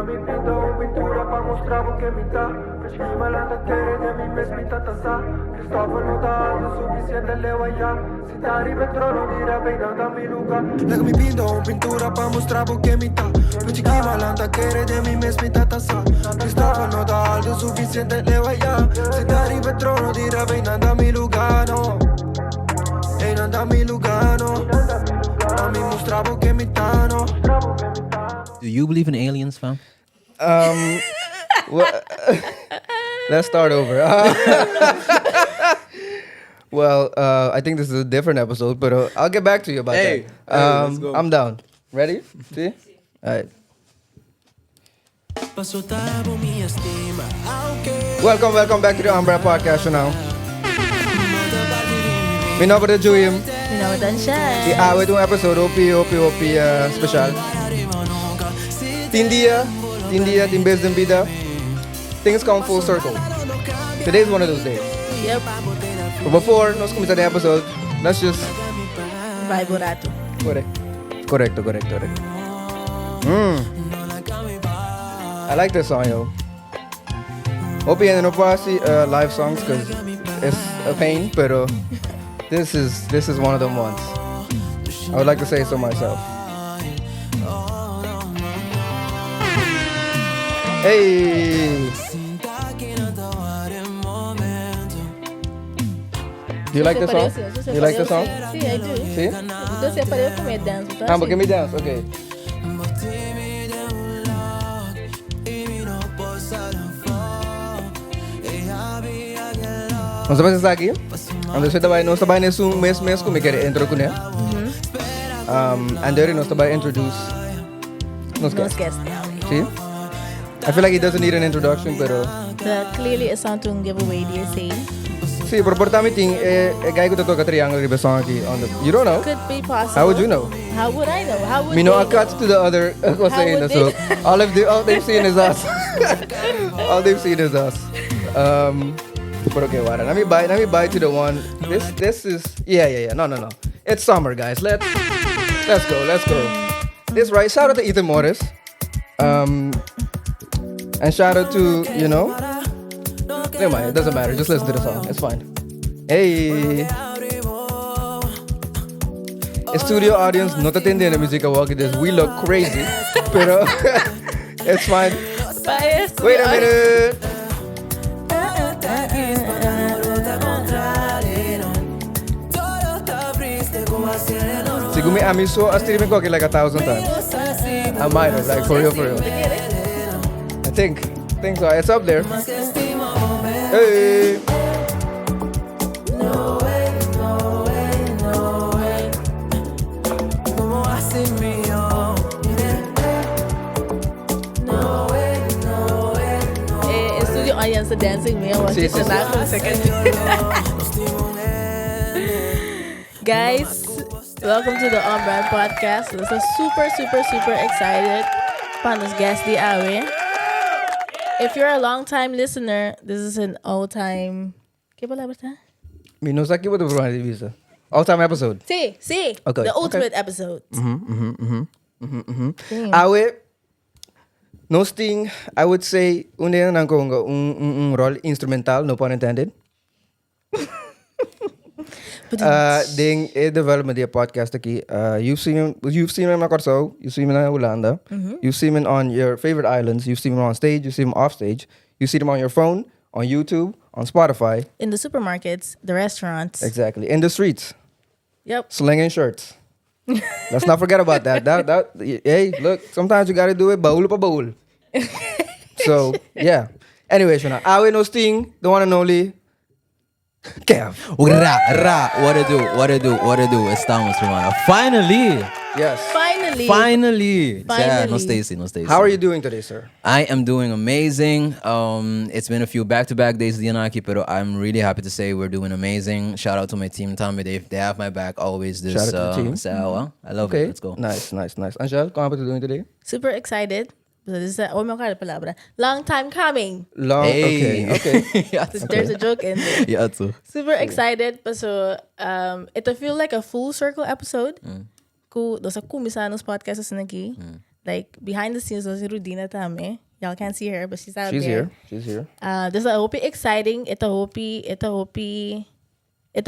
mi pinto pintura pa' mostrar o que me dá. Prima la quiere de mi mesmita taza. Cristóbal no dá o suficiente leo allá. Si tá arriba el trono dirá bem nada mi lugar. Leg mi pinto pintura pa' mostrar o que me dá. Prima la quiere de mi mesmita taza. Cristóbal no dá o suficiente leo allá. Si tá arriba el trono dirá bem nada mi lugar, no. Ei nada mi lugar, no. A mi mostrar o que me dá, no. Do you believe in aliens, fam? Well, let's start over. Well, I think this is a different episode, but I'll get back to you about that. Let's go. I'm down. Ready? See? All right. Welcome back to the OnBrand Podcast now. Mijn naam is Joïm. Mijn naam is Angèle. Ja, we doen een episode op speciaal. 10 dia, 10 business bida. Things come full circle. Today's one of those days. Yep. But before nos comienza the episode, let's just Vibe rato. Correcto. I like this song, yo. Hope you end up watching live songs because it's a pain, pero this is one of them ones. I would like to say so myself. Hey! Do you like the song? You like the song? Sí, I do. See? Entonces para eu comer dance. But give me dance, okay. Nós vamos estar aqui. Nós estamos nesse mês como quer intro com ele. And there nós estamos introduce nos guests. See? I feel like he doesn't need an introduction, pero Clearly it's not to give away the saying. sí, pero por também tem guy que toca triangle riba song aqui on the. You don't know? Could be possible. How would you know? How would I know? How would Me know they I cut to the other saying so all they've seen is us. All they've seen is us. But okay, wala. Let me buy to the one. This is yeah. No. It's summer, guys. Let's go. This right. Shout out to Ethan Morris. And shout out to, never mind, it doesn't matter. Just listen to the song. It's fine. Hey. Studio audience, not attending the music walk this. We look crazy. Pero it's fine. Wait a minute. Sigumi amiso streaming ko like 1,000 times. I might have, like for real. I think so. It's up there. Hey. Studio audience dancing me. Sí. Guys, welcome to the OnBrand Podcast. We're super excited for this guest the hour. If you're a long-time listener, this is an all-time... ¿Qué palabra está? Me no sé qué puedo probar de visa. All-time episode. Sí. Okay. The ultimate episode. Awe, no sting, I would say, un rol instrumental, no pun intended. Ding development the podcast aqui. You've seen him in Macarsou, you've seen him in Holanda, you've seen him on your favorite islands, you've seen him on stage, you've seen him off stage, you've seen him on your phone, on YouTube, on Spotify. In the supermarkets, the restaurants. Exactly. In the streets. Yep. Slinging shirts. Let's not forget about that. Hey, look, sometimes you gotta do it baul pa baul. So, yeah. Anyway, Shona, awe no sting, the one and only Kevv. What to do? Estamos, hermano. Finally. Yes. Finally. Yeah, no Stacy. How are you doing today, sir? I am doing amazing. It's been a few back-to-back days, Dianaki, but I'm really happy to say we're doing amazing. Shout out to my team, Tommy. They have my back always. This Shout out to the team. So, I love it. Let's go. Nice. Angèle, how are you doing today? Super excited. So this is palabra. Long time coming. Okay. There's a joke in there. Yeah, too. Super excited. So it feel like a full circle episode. Dosa kumisa nos podcast sa naki. like behind the scenes, was Rudina tame. Y'all can't see her, but she's out there. She's here. This I hope exciting. It'll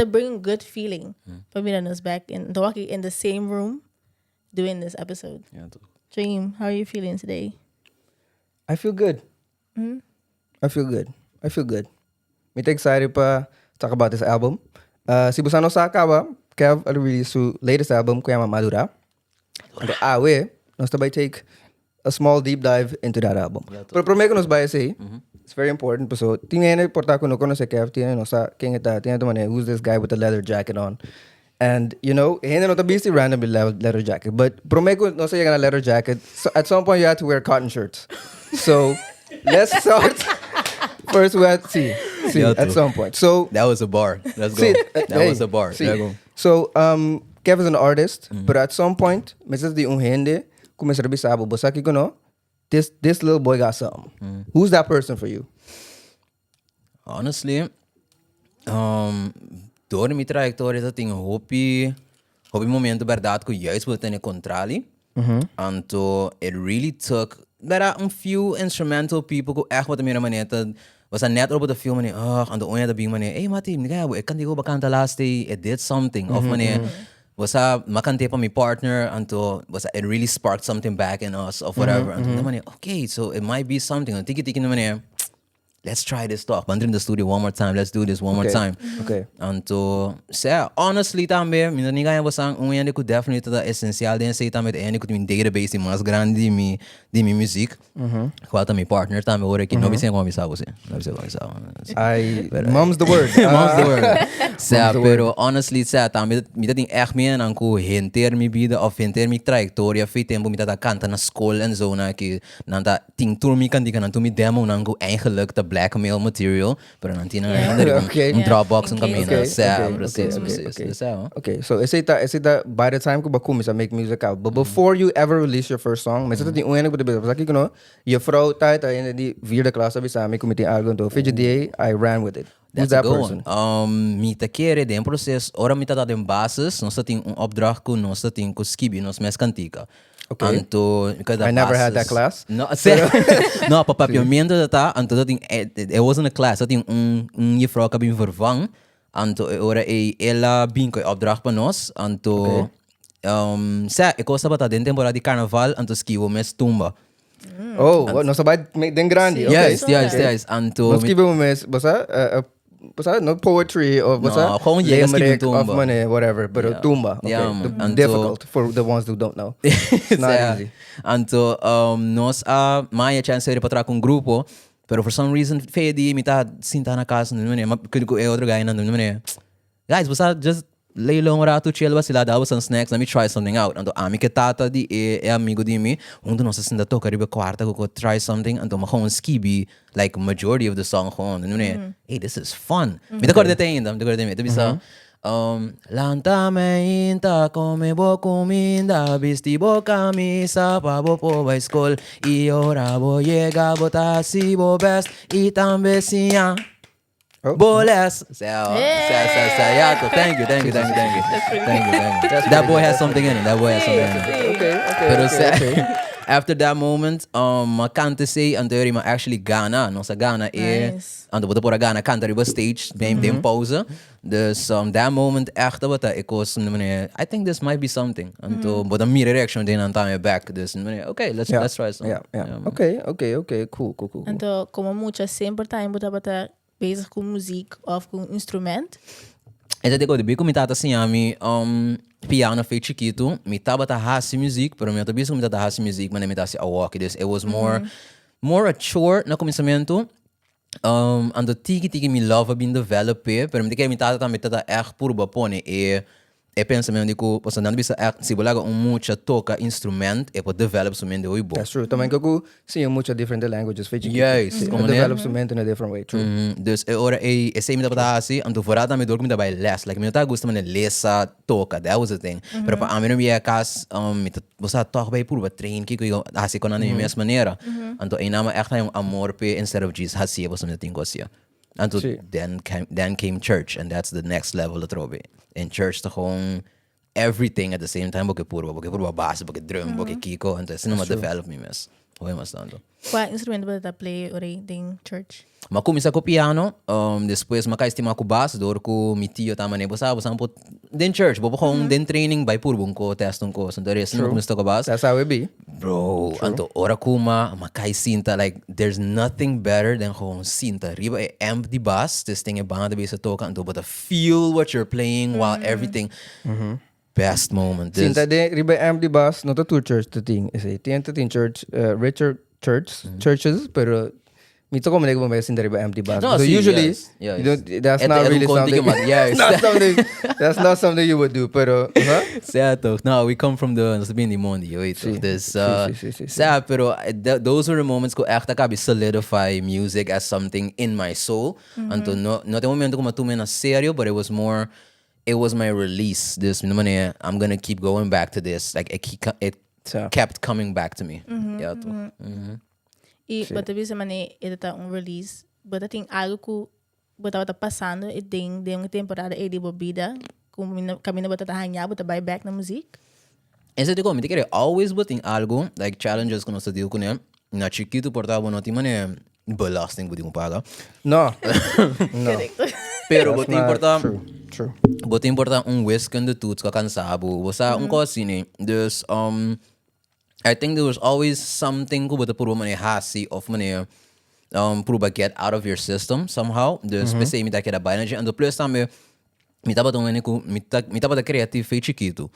bring good feeling for me and us back in the same room doing this episode. Yeah, Joïm, how are you feeling today? I feel good. I feel good. I'm excited to talk about this album. Si busano sa acaba, Kevv released his latest album, que llama MADURÁ. And nós também take a small deep dive into that album. Pero primeiro que nós vai say, it's very important. So, tinha portar que não conhece Kevv, tinha nossa quem está, tinha to mané, who's this guy with the leather jacket on? And you know, ain't not a beastie randomly leather jacket, but primeiro que nós say a leather jacket. So at some point you have to wear cotton shirts. So let's start. First, we have to see at some point. So that was a bar. Let's go. That was a bar. So, Kevv is an artist, but at some point, mesas di unhende, começa a sabe, bosa aqui kono, this little boy got something. Who's that person for you? Honestly, door minha trajetória eu tenho hobby momento verdade que eu juist wil ter controle. And it really took. There are a few instrumental people who echt wat meer maneta was net op de film en aan de onja de bing manier hey Mati ik kan die go bakanta last day it did something of manier was makante pa my partner and was it really sparked something back in us of whatever and the manier okay so it might be something and tiki na manier let's try this talk. Bandrin in the studio one more time. Let's do this one more time. Okay. And say honestly também, minha ninguém vai sang um could definitely the essencial den say também é could mean database mais grande de mi music. Qual também partner também ora que não vai ser como isso você. Não vai ser como isso. Mom's the word. Mom's the word. Say pero honestly say também me tem echt meer aan ko hinter mi vida of hinter mi trajectoria fei tempo mi tá canta na school en zo na que nanta ting tour mi kan dikan mi demo nango eigenlijk te blackmail material, pero não tinha ainda Dropbox um caminho. Okay, so esse tá by the time que eu começo a make music out, but before you ever release your first song, mas você tem um ano que você aqui que não, e a vrouw tá ainda de vierde klasse bij samen, ik met algo então, VGDA, I ran with it. That's that person? Me te querer de processo, ora me tá dando bases, nós tem opdracht com nós tem com skibi, nós mes cantica. Okay. I never had that class. No, no, papiamento tá, anto it wasn't a class, dat juffrouw que me vervang, anto ora ela bem com opdracht para nós, anto ik was about den temporada de carnaval, anto skivo mes tumba. Oh, nós vai den grande. Yes, anto nós skivo mes, basta no poetry or basta limerick of money whatever but tumba difficult for the ones who don't know. It's not easy. Anto nós Maya chance de para com grupo pero for some reason Fedi me tá sinta na casa não é que é outro guy não é guys basta just lay long rato chill vacila dava some snacks let me try something out anto ami que tata de é amigo de mim onde nós assim da toca riba quarta go try something anto ma gewoon skibi like majority of the song gewoon não é hey this is fun me tá corda ainda me tá corda me bisa lantame inta come bo comida vesti bo camisa pa bo po vai school e ora bo llega botar si bo best e também sia Bolas. Yeah. Thank you. That boy has something in it. Okay. After that moment, I can't say until I actually Ghana. Nossa Ghana ando botar por Ghana canta riba stage, bem pausa. Dus that moment echt wat ik was I think this might be something. Anto but a mirror reaction then I'm back. Dus okay, let's try something. Yeah. Okay. Cool. Anto como mucha sempre time bota bezig com muziek of com instrument. Essa de coisa bem como tá assim a mim piano feito chiquito, me tava tá hasi music, pero me também como tá hasi music, mas me tá assim a walk this. It was more a chore no começamento. Ando tiki me love been developed, pero me que me tá também tá echt por bapone e pensamento de que você não bisa se bolaga mucha toca instrumento e pode develop somente o ibo. That's true. Também que eu sim mucha different languages feito. Yes, como develop somente in a different way. True. Dus ora sei me tá assim, ando fora também dor que me tá by less, like me tá gosta me lesa toca, that was the thing. Pero para mim me é cas me você toca by por train que eu assim com a minha maneira. Ando aí nama echt um amor pe instead of Jesus assim você me tem gosta. Until then came church, and that's the next level of trobe. In church, the gewoon everything at the same time, porque puro bass, porque drum, porque kiko, entonces não me develop me mes. Hoe mas tanto. Qual instrumento você play ori em church? Ma começa com piano, depois ma estima com bass, dor com mi tio tamane, bosa po den church, bo gewoon den training by puro ko testung ko, so der is no começa com bass. That's how it be. Bro, anto ora kuma makai sinta, like there's nothing better than gewoon sinta. Riba e amp di bass, this thing e banda bisa toka anto, but feel what you're playing while everything. Best moment. Sinta de riba amp di bass, not a tour church the thing. Is it? Tiene church, richer churches, pero mito ko manig mo ba sinta riba amp di bass. No, So see, usually, yes. you don't. That's not really something. That's not something you would do. Pero, certo. No, we come from the mundo, yo. Sí, This, sí. sad, pero those were the moments ko echt akabi solidify music as something in my soul. Anto no te momento ko matume na serio, but it was more. It was my release. This, I'm gonna keep going back to this. Like it kept coming back to me. Yeah, E bota bisa mane ito ta release. Bota ting algo ko bota passando e ding de uma temporada e de bobida. Kami na bota hanya bota buy back na music. Ese tipo, me te always boting algo like challenges que nós deal com ele. Na chiquito portava no timane belasting buti paga. no. Pero That's boting not porta. True. Boting importa wiskunde toets ka cansado. Wasa cosine. Dus I think there was always something ko bota puro mane hasi of mane puro ba get out of your system somehow. Dus pensei me daquela baina and plus também me tava tomando me tava da creative fei chiquito.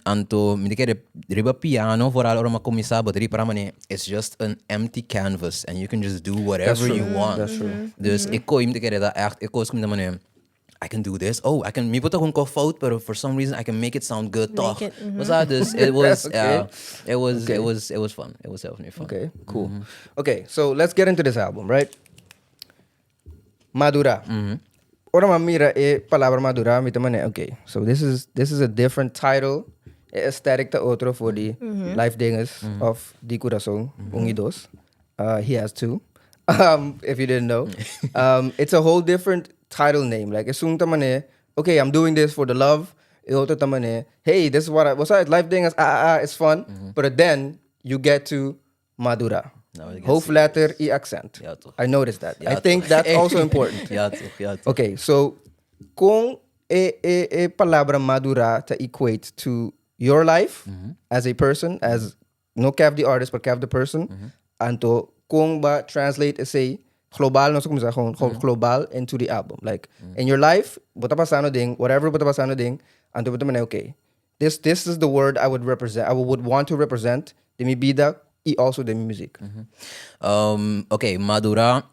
Anto me queria riba piano for a hora ma começar bateria para mane it's just an empty canvas and you can just do whatever you want. That's true. Dus ik kon me queria da echt ik was como mane I can do this. Oh, I can. Me put a fout, but for some reason I can make it sound good. Toch? Was that this? It was. Okay. It was. Okay. It was fun. It was definitely fun. Okay, cool. Okay, so let's get into this album, right? Madura. Ora mamira e palabra madura mi tamane. Okay, so this is a different title, aesthetic ta otro for the life dingers of Di Corazon Unidos. He has two. If you didn't know, it's a whole different title name. Like esung tamane. Okay, I'm doing this for the love. E otro tamane. Hey, this is what's that? Life dingers. It's fun. But then you get to Madura. Hoofdletter e accent. Ja, toch. I noticed that. Ja, I think toch. that's also important. Ja, toch. Okay, so kung e palabra madura to equate to your life as a person, as no Kevv the artist, but Kevv the person, anto kung ba translate say global, no so como sa global into the album. Like in your life, bota pasano ding, whatever bota pasano ding, anto bota man okay. This is the word I would represent. I would want to represent de mi vida y also the music. Okay, Madura.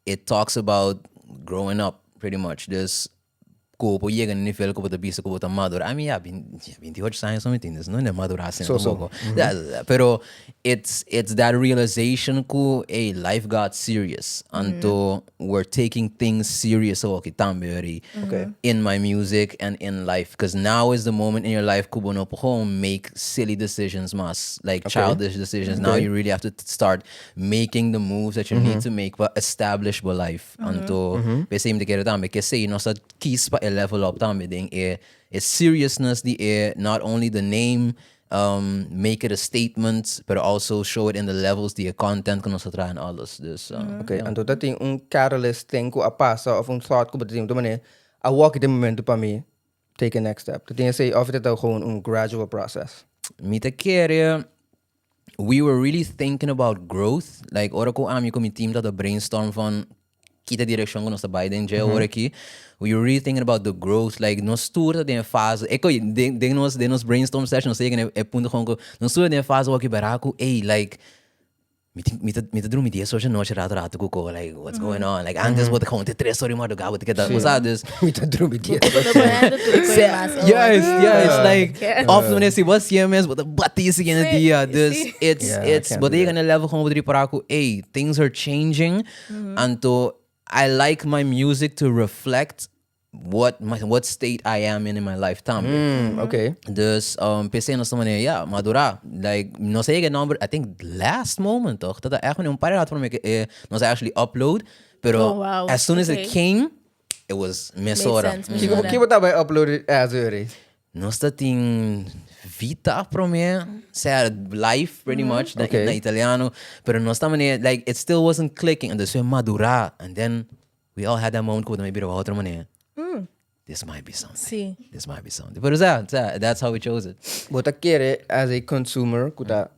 It talks about growing up pretty much. This ko po llega ni nível ko bota bisa ko bota madura. I mean, yeah, 28 anos só me entendes, não é madura assim So. Pero it's that realization ko, hey, life got serious. Anto we're taking things serious okay também in my music and in life because now is the moment in your life ko bono po make silly decisions mas like childish decisions. Now you really have to start making the moves that you need to make but establish your life. Anto pese me quero também que sei nossa quis pa level up também ding seriousness the not only the name make it a statement but also show it in the levels the content que nós traen alles dus Okay, anto dating catalyst thing ko apasa of thought ko dating to mane a walk it momento pa mi take a next step. Dating say of it gewoon gradual process. me te queria we were really thinking about growth like ora ko ami ko mi team dat a brainstorm van kita direction ko nós Biden je ora aqui we were really thinking about the growth like nos tour de fase eko de nos brainstorm session sei que é punto com nos tour de fase o que baraco hey like me te drum dia so no rato ko like what's going on like antes what conte 3 horas mais do gabo que tá usadas Me tá drume dia. yes like often when I see what's CMS but the batis again dia this it's but they gonna level com o paraco hey things are changing anto I like my music to reflect what state I am in my lifetime. Okay. Dus PC nós estamos yeah, MADURÁ. Like nós sei que number I think last moment toch dat echt een paar jaar voor me nós actually upload, pero as soon as it came, it was mesora. Keep it up by uploaded as already. nós tem vita para mim, life pretty much Okay. na italiano, pero nós também like it still wasn't clicking, and so MADURÁ, and then we all had that moment quando maybe outra maneira. This might be something. Sim. This might be something. But that's how we chose it. But kere as a consumer, kuta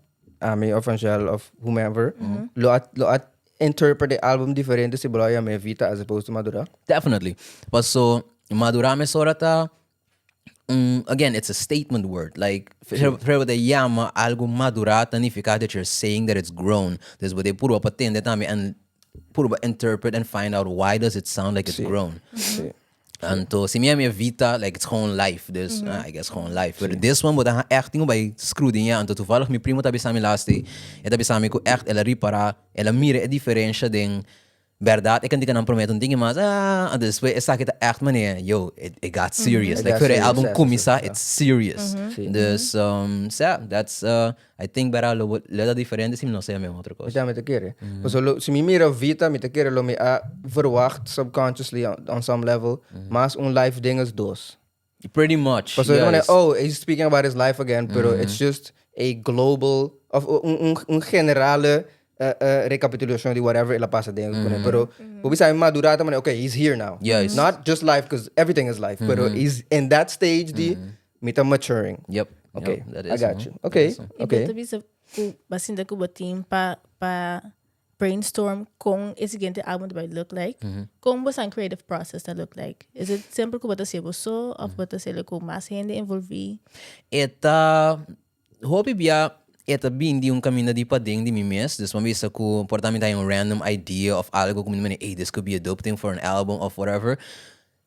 Ami of Angèle of whomever, lo at interpret the album diferente si Bloya me Vita as opposed to MADURÁ. Definitely. But so MADURÁ me sorata. Again, it's a statement word. Like, for the yama algo madura significa that you're saying that it's grown. This is what they puro patente tami and puro interpret and find out why does it sound like it's grown. And to si minha vita, like it's gewoon life. Dus I guess gewoon life. But this one, wat echt tingo bij screw din ya. En toevallig mi primo tabi sami last day. E tabi sami ko echt ela ripara, ela mire e diferença din verdad. Ik kan di ka nang prometo ng tingin mas and this way esa kita echt manier. Yo, it got serious. Like for the album Kumisa, it's serious. Dus that's I think bara lo leda diferente sim no sei a mesma outra coisa. Ja, met de keren. So, si mi mira Vita, met de keren lo me verwacht subconsciously on some level, mas un life ding is dos. Pretty much. So he's speaking about his life again, pero it's just a global of un generale recapitulación de whatever ela pasa dentro. Pero we say MADURÁ tamane, okay, he's here now. Yes. Not just life because everything is life, pero he's in that stage di mita maturing. Yep. Okay, Yep, that I is, got you. Okay, okay. Ito bisa basin da kubo team pa brainstorm kung esse seguinte album vai look like. Kung was a creative process that look like. Is it sempre kubo ta sebo so of bota sele ko mas gente envolvi? Eta hobby bia eta bindi um caminho de pading de mim mesmo. Dus uma vez que portamento tem random idea of algo como hey, this could be a dope thing for an album of whatever.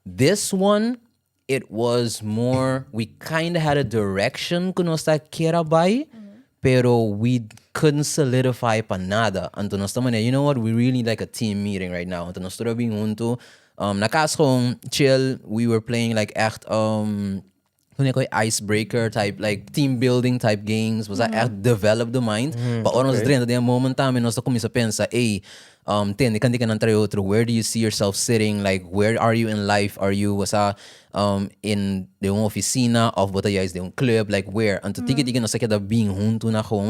This one, it was more, we kind of had a direction que nós tá queira by, pero we couldn't solidify pa nada. Então nós estamos, you know what, we really need like a team meeting right now. Então nós estamos bem junto. Na casa com chill, we were playing like echt, icebreaker type, like team building type games. Was that echt develop the mind. Pa oras dentro de moment tamen nós começa a pensar, hey, kan di ka nang outro. Where do you see yourself sitting? Like, where are you in life? Are you in the oficina of what is the club? Like, where? And to tiki na sa kada being junto na ko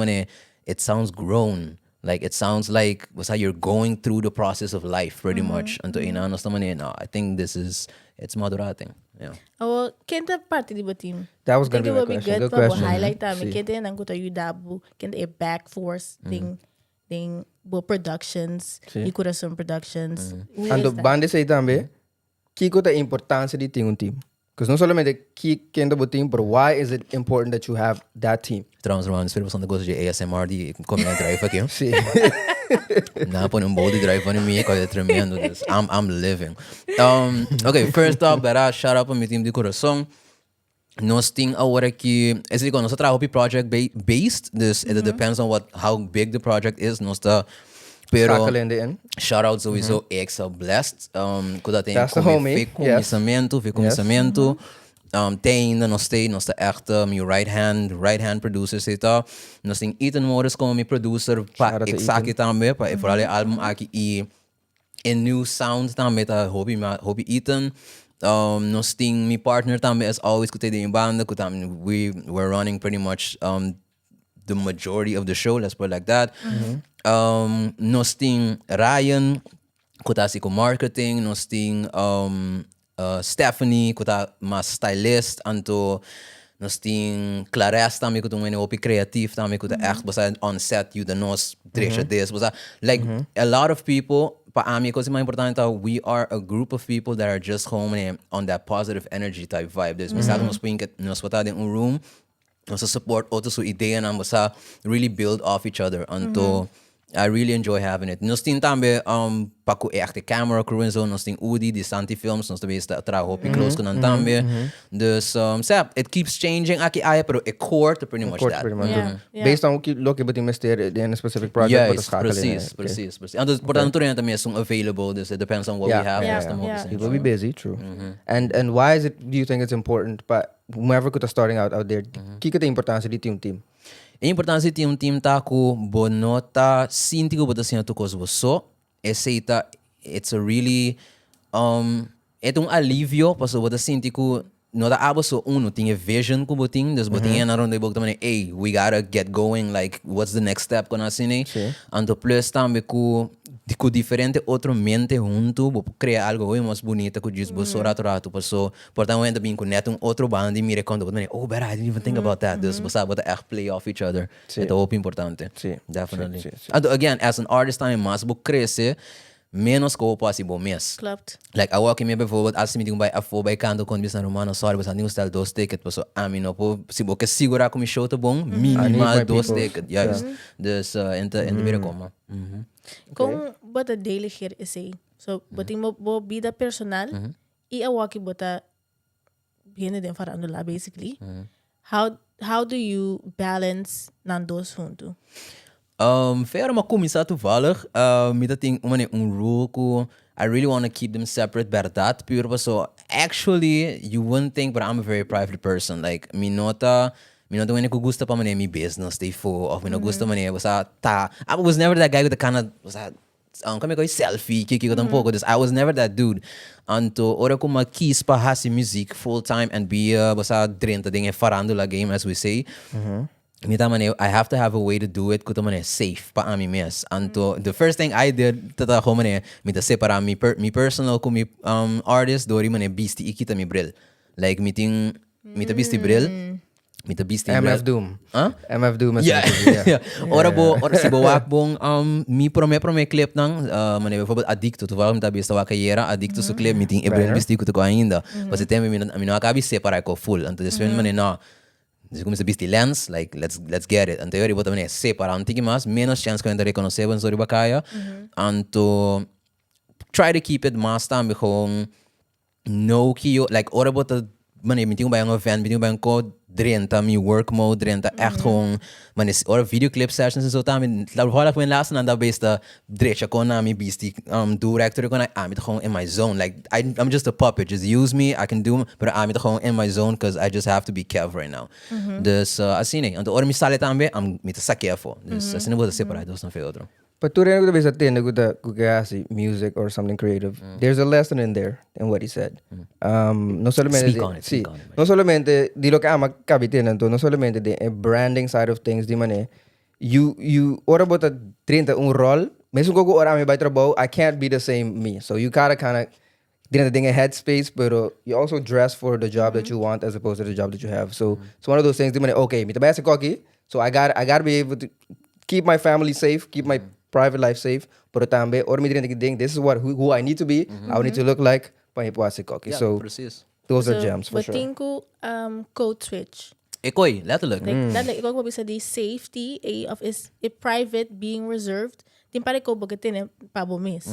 it sounds grown. Like, it sounds like you're going through the process of life pretty much. And to inanos naman no, I think it's MADURÁ thing. Yeah. Oh, kenta parte di ba team? That was gonna be my question. Good question. Highlight tami kenta nang kuta yu dabu kenta a back force thing productions, e coração productions. Ando bande sei também que a importância de ter team. Because não somente que quem do team, but why is it important that you have that team? Trouwens, man, espero que você de ASMR die kom je drive aqui. Sim. Na pon een body drive van me, ik had het tremendo. Dus I'm living. Okay, first up, bara shout out aan mijn team de coração. Nós tem agora que esse nós trabalhamos project based, dus it depends on how big the project is. Nós tá pero shout out sowieso extra blessed. Kuda tem começamento. Tem nós tá echt meu right hand producer zita. Nós tem Ethan Morris como meu producer pa exact também pa voor alle album aqui e in new sound também tá hobby Ethan. Nós tem my partner também as always kutay din banda we were running pretty much the majority of the show, let's put it like that. Nós tem Ryan kutasi ko marketing, nós tem Stephanie kuta mas stylist anto nós tem Clarence também kuta um opi creative também kuta echt basta on set you the nós treasure this basta like a lot of people. Pa ami kasi mais importante we are a group of people that are just home on that positive energy type vibe. Dus masyado nos pata din room, nos support outros su ideia na basta really build off each other. Anto I really enjoy having it. Nos tin tambe paku echte camera crew en zo, nos tin Udi di Santi Films, nos tabi sta traho pi close ko nan tambe. Dus it keeps changing aki aya pero a core to pretty much that. Yeah. Based on lo que beting mister in a specific project. Yes, precies. And importante rin natin yung available. Dus it depends on what we have. People be busy, true. And why is it? Do you think it's important? But whomever could starting out there, kika the importance di team. A importância de team tá com bonota sinti ko bota sinto ko so essa it's a really alívio paso bota sinti ko no da abo so uno tinha vision ko boting dus boting na ronde bok tamane hey we gotta get going like what's the next step kona sine anto plus tambe ku diferente outro mente junto vou criar algo mais bonito que diz você rato passou portanto ainda bem com neto outro band e mire quando oh but I didn't even think about that dus você bota echt play off each other é muito importante definitely and again as an artist também mais vou crescer menos que o possível mês Klopt. like a walk me bijvoorbeeld als me bij afo bij kanto kon bis na romano sorry was nieuw stel dos ticket was ami no po si bo que segura com show te bom minimal dos ticket juist dus in de weer komen Kung bota daily here is so boting mo bida personal I awaki bota biene den farandula basically how do you balance nandos junto Verder maar comisar toevallig met dat ding rule ko I really want to keep them separate verdad pure so actually you wouldn't think but I'm a very private person like mi nota when I gusta pa mi business they for of mi no gusta I was never that guy with the kind of was that kami ko selfie kiki ko tampoco I was never that dude anto ora ko makis pa hasi music full time and be basta drenta ding farandula game as we say I have to have a way to do it kuto safe pa ami mes anto the first thing I did tata ko mita separa mi personal ko mi artist dori bisti ikita mi bril like mita bisti bril mita bisti MF Doom MF Doom yeah ora si bawak bong mi prome clip nang bijvoorbeeld addicto toevallig mita bista wa carriera addicto so clip miting ibril bisti ko ko ainda was it mi no akabi separa ko full anto deswen na dus como se viste lens like let's get it anterior bota separa antiki mas menos chance que ainda reconocer bem sobre bacaya anto try to keep it mas tambe kung no kiyo like ora bota meeting bij een event meeting bij een code drenta mi work mode drenta echt gewoon ora videoclip sessions en zo tambe la when last and that based the drecha kona mi beastie director kona I'm gewoon in my zone like I'm just a puppet just use me I can do but I'm gewoon in my zone because I just have to be Kevv right now dus assim anto ora mi sale tambe I'm mita saquefo dus assim vou separar dos não fez outro. But to the basic thing, music or something creative, there's a lesson in there in what he said. No solamente no solamente di lo que ama cabitina, no solamente the branding side of things, di mane you ora bota 30 un rol, mesmo que ora me vai trabalho, I can't be the same me. So you gotta kind of didn't think a headspace, but you also dress for the job that you want as opposed to the job that you have. So it's one of those things. Di mane okay, me tabasa cocky, so I gotta be able to keep my family safe, keep my private life safe, pero tambe or me think this is who I need to be, I need to look like cocky. So those are gems for sure. But think code switch. Ikoy, letterlijk. Letterlijk, ikaw bisa di safety of is a private being reserved. Din pare ko bagatin pabomis.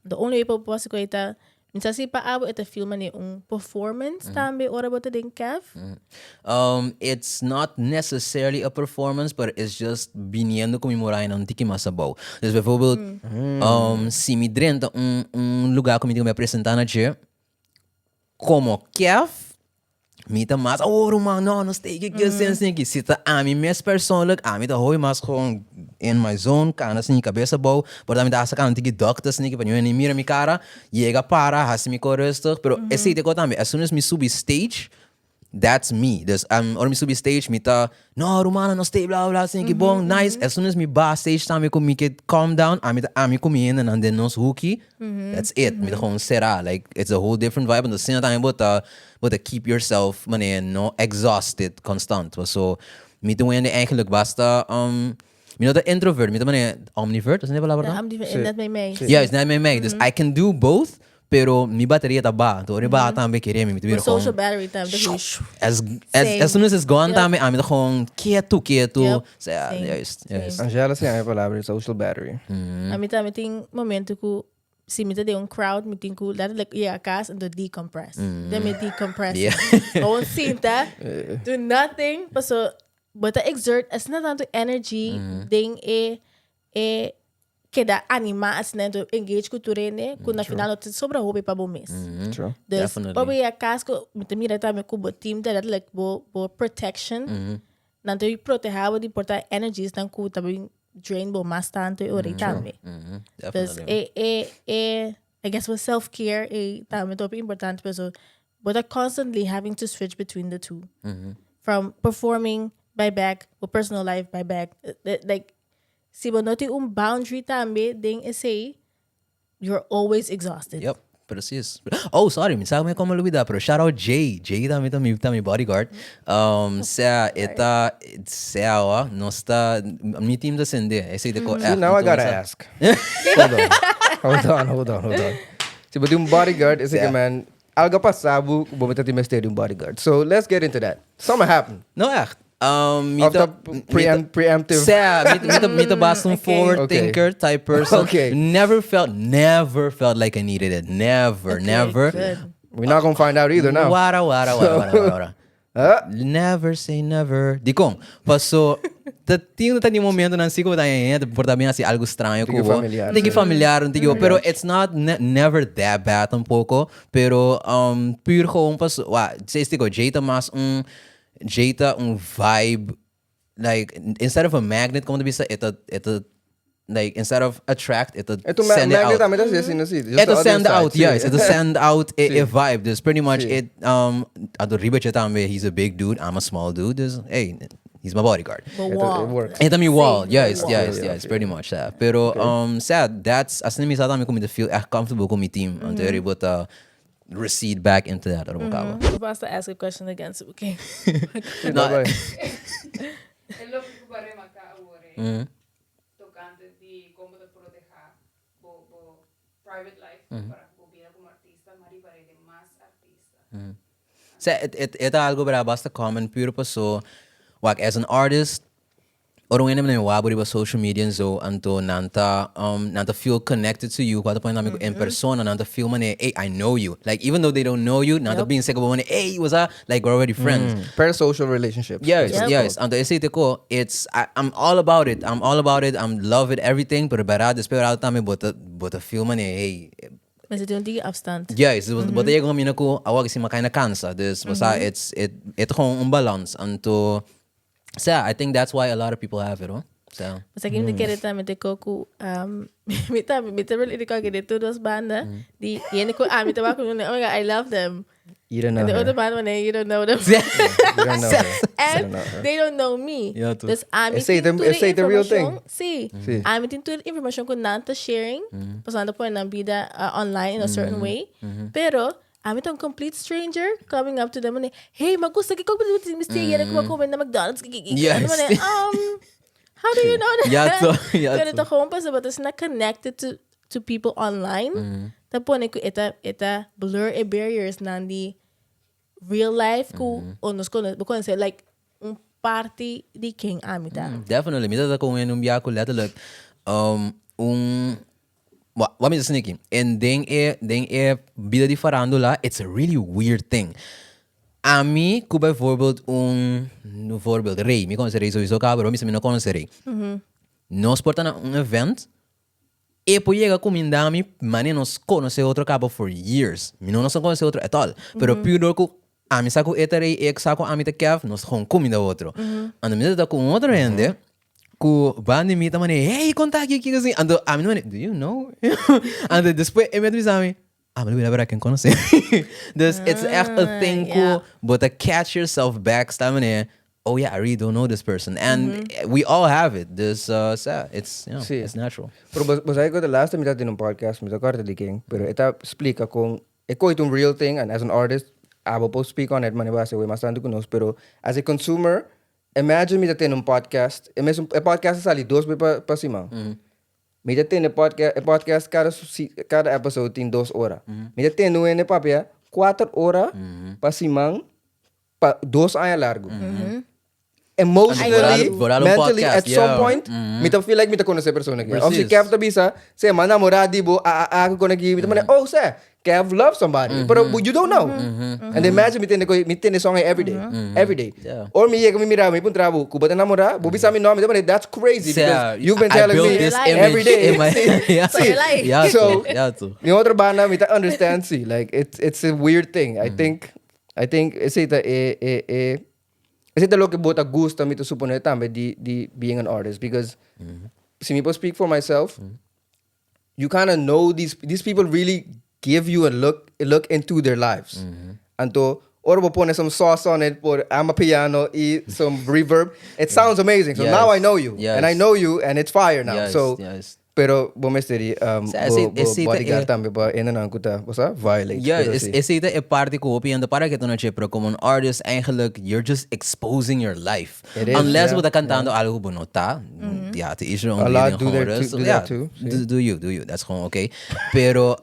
The only way po ko ita minsan si paabo ita film ni performance tambe ora bota din Kevv. It's not necessarily a performance, but it's just biniendo comemorar ng tiki masabaw. Dus bijvoorbeeld, si mi drenta lugar como me apresentar na dia, como Kevv, mita mas romano no steek ik sense que se tá a mim mes persoonlijk a mim tá hoy mas gewoon in my zone kana sin cabeça boa por da me dá essa cara tiki doctors nem que para nem mira mi cara llega para hasi mi correstor pero esse te conta as soon as me subi stage that's me dus or me subi stage me tá no romano no stay blah blah sin que bom nice as soon as me ba stage tá me com me que calm down a me comendo and then nos hooky that's it me gewoon será like it's a whole different vibe and the same time but keep yourself no exhausted constant so me doen eigenlijk basta me not the introvert me doen omnivert is niet wel I'm net mee. Yeah, it's net mee dus I can do both pero mi bateria tá ba to riba tambe querer me vir social battery time as soon as it's gone tambe I'm gewoon quieto yes Angèle sim a palavra social battery a mim também tem momento que se me tem crowd me tem que dar a casa and decompress then me decompress gewoon sinta do nothing so but I exert as not tanto energy ding que dá anima as nento engage com turene com na final não sobra hobby para bom mês. Dus probeer a casa me tem mira também com o team that like bo protection nanto eu proteger de portar energies dan com também drain bo mais tanto e ori também. Dus I guess with self care também top importante pero but are constantly having to switch between the two. From performing by back or personal life by back. Like, si mo noti boundary tambe ding say you're always exhausted. Yep. Precies. Oh, sorry. Minsan may como lumida. Pero shout out Jay. Jay também bodyguard. Sa nosta mi team da sende. Esse de ko. Now I gotta ask. Hold on. So, but yung bodyguard is like, man, alga pa sabu bumita ti stadium bodyguard. So let's get into that. Something happened. No, echt. Of the preemptive. Mita bastong forward Okay. thinker type person. Okay. Never felt like I needed it. Never. Good. We're not gonna find out either now. Wara. Never say never. Di kong. Paso, tinho tani momento nan siko tayo porta bem assim algo estranho Tigo ko. familiar. Tigo familiar, tigo, pero it's not never that bad tampoco, pero pure gewoon pas say tigo Jata mas Jata vibe like instead of a magnet como bisa ito like instead of attract ito send it out. Ito send out, yes. Ito send out a vibe. There's pretty much it. Ado riba chetame. He's a big dude. I'm a small dude. Hey, he's my bodyguard. But wall. It works. Ito mi wall. Yes. Yeah. Pretty much that. Pero sad. That's as nimi sa tami ko mi feel comfortable ko mi team. Until able recede back into that. I'm about to ask a question again. So okay. No. Hello, pare maka-awore. Tocante di como te proteger bo private life para bo vida como artista, mari pare de más artista. Ito algo bara basta common pure pa so as an artist or when I'm wabo ba social media so anto nanta feel connected to you kwata point namin in persona nanta feel man hey I know you like even though they don't know you nanta being sick about hey was like we're already friends. Parasocial relationships. Yes. Anto esite ko I'm all about it. I'm love it everything pero bara después tami bota feel man hey Mas ito yung di afstand. yes, bota yung mina ko awag si makay na kansa this basta it's kung balance anto I think that's why a lot of people have it, oh. So. Mas aking nakerita mite ko ku mita really ko agad ito dos banda di yan ko mita ba ko oh my God I love them. You don't know. And the her. other band you don't know them. You don't know her. And they don't know me. Yeah, too. Dus Say the real thing. See, Sí. amin tinto information ko nanta sharing. Pasando po ng bida online in a certain way. Pero amin tong complete stranger coming up to them and hey, magusto ko Mr. Yan ko comment na McDonald's. Yes. How do you know that? Yeah, Pero ito ko pa sa batas na connected to people online. Tapos ko ita blur barriers nandi real life ko onos ko because say like un party di king amita. Definitely. Mita kung enum biya ko letterlijk what means sneaky and then vida di farandula it's a really weird thing. A mim, que bijvoorbeeld voorbeeld Ray, me conhecerei sowieso cabra, me não conhecerei. Nós portamos event e por chegar com mindami, mane nos conhece outro cabo for years. Me não nos conhece outro at all. Pero pior que a mim saco eterei e saco a mim te Kevv, nós com comida outro. Ando me tá com outro gente. Ku bandi mita mane hey conta aqui assim ando a mim mane do you know ando depois me diz a mim mas eu lembro quem conhece dus it's echt a thing cool but to catch yourself back stamina oh yeah I really don't know this person and we all have it this it's it's natural pero você ko the last time that in un podcast me tocar de king pero eta explica com ito un real thing and as an artist I will speak on it mane base we mas tanto conosco pero as a consumer imagine me that in un podcast e podcast sali dos pa cima me that in a podcast cada episode tem 2 horas me that no ene papia 4 horas pa cima pa 2 anos largo emotionally mentally at some point me to feel like me to conhecer persona que ou se Kevv bisa se man namorado bo ako ko nagi me to oh se Kevv love somebody but you don't know and imagine me tene song every day or me kami mira me pun trabo ku bata namora bo bisa me nome that's crazy because you've been telling me this every day So ni outra banda me ta understand see like it's a weird thing I think it's lo que bota gusta me to suponer tambe di being an artist because si me speak for myself you kind of know these people really give you a look into their lives Anto, or we put some sauce on it, put piano, some reverb. It sounds amazing. So now I know you. And I know you, and it's fire now. So, pero bomesteri bodyguard tambe ba ina kuta basta violate. Ja, is ita e parte ko opi and para que tu na pero como an artist eigenlijk you're just exposing your life. Unless we cantando algo bonota. Ja, te is er a lot do that too. Do you. That's gewoon okay. Pero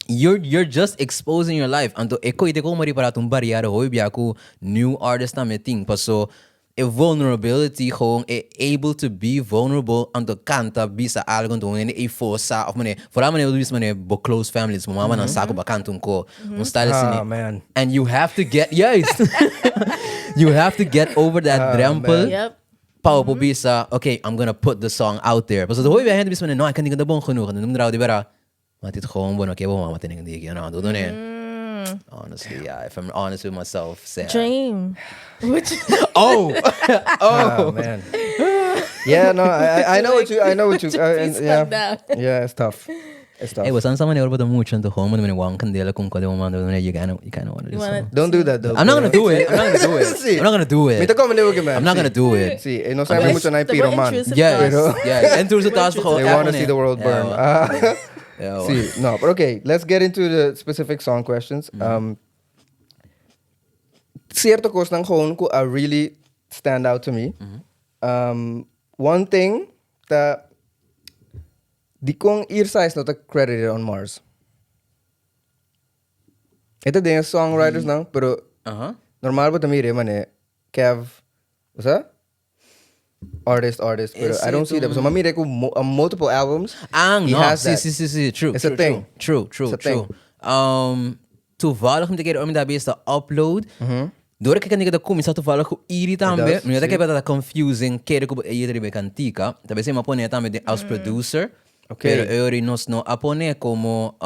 you're just exposing your life. Anto eko ite ko mari para tum barriere hoy biaku new artist na meting paso a vulnerability gewoon able to be vulnerable aan de kanta bisa algo doen en e força of meneer vooral meneer dus meneer bo close families mama na sako bakantun ko man, and you have to get you have to get over that drempel Pau po bisa okay I'm gonna put the song out there but so the way we hand bis meneer no ik kan niet de bon genoeg en dan draai die bara maar dit gewoon bueno que mama tenen die you know doen honestly, yeah. If I'm honest with myself, sad. Joïm. Oh, man. Yeah, no, I know what you. Yeah, it's tough. Hey, was someone over the much and the home when one candela con code woman you kind of want to do. Don't do that though. I'm not gonna do it. I'm not gonna do it. I'm not gonna do it. See, no sabe mucho na piro man. Yeah. And through the task they want to see the world burn. See, no, but okay, let's get into the specific song questions. Cierto cosas ng gewoon ko really stand out to me. One thing that di kong Irsa is not credited on Mars. Ito din yung songwriters nang, pero normal ba tamire man Kevv, what's that? Artist, but I don't see that. So mamire ko multiple albums. He has that. See, true. It's a thing. True. Toevallig om te keren om daarbij is de upload. Door ik kan niet dat kom, toevallig hoe irritant ben. Maar dat ik heb dat confusing. Keren ko eerder bij kantika. Daarbij zijn apone tambe de als producer. Pero euri nos no apone como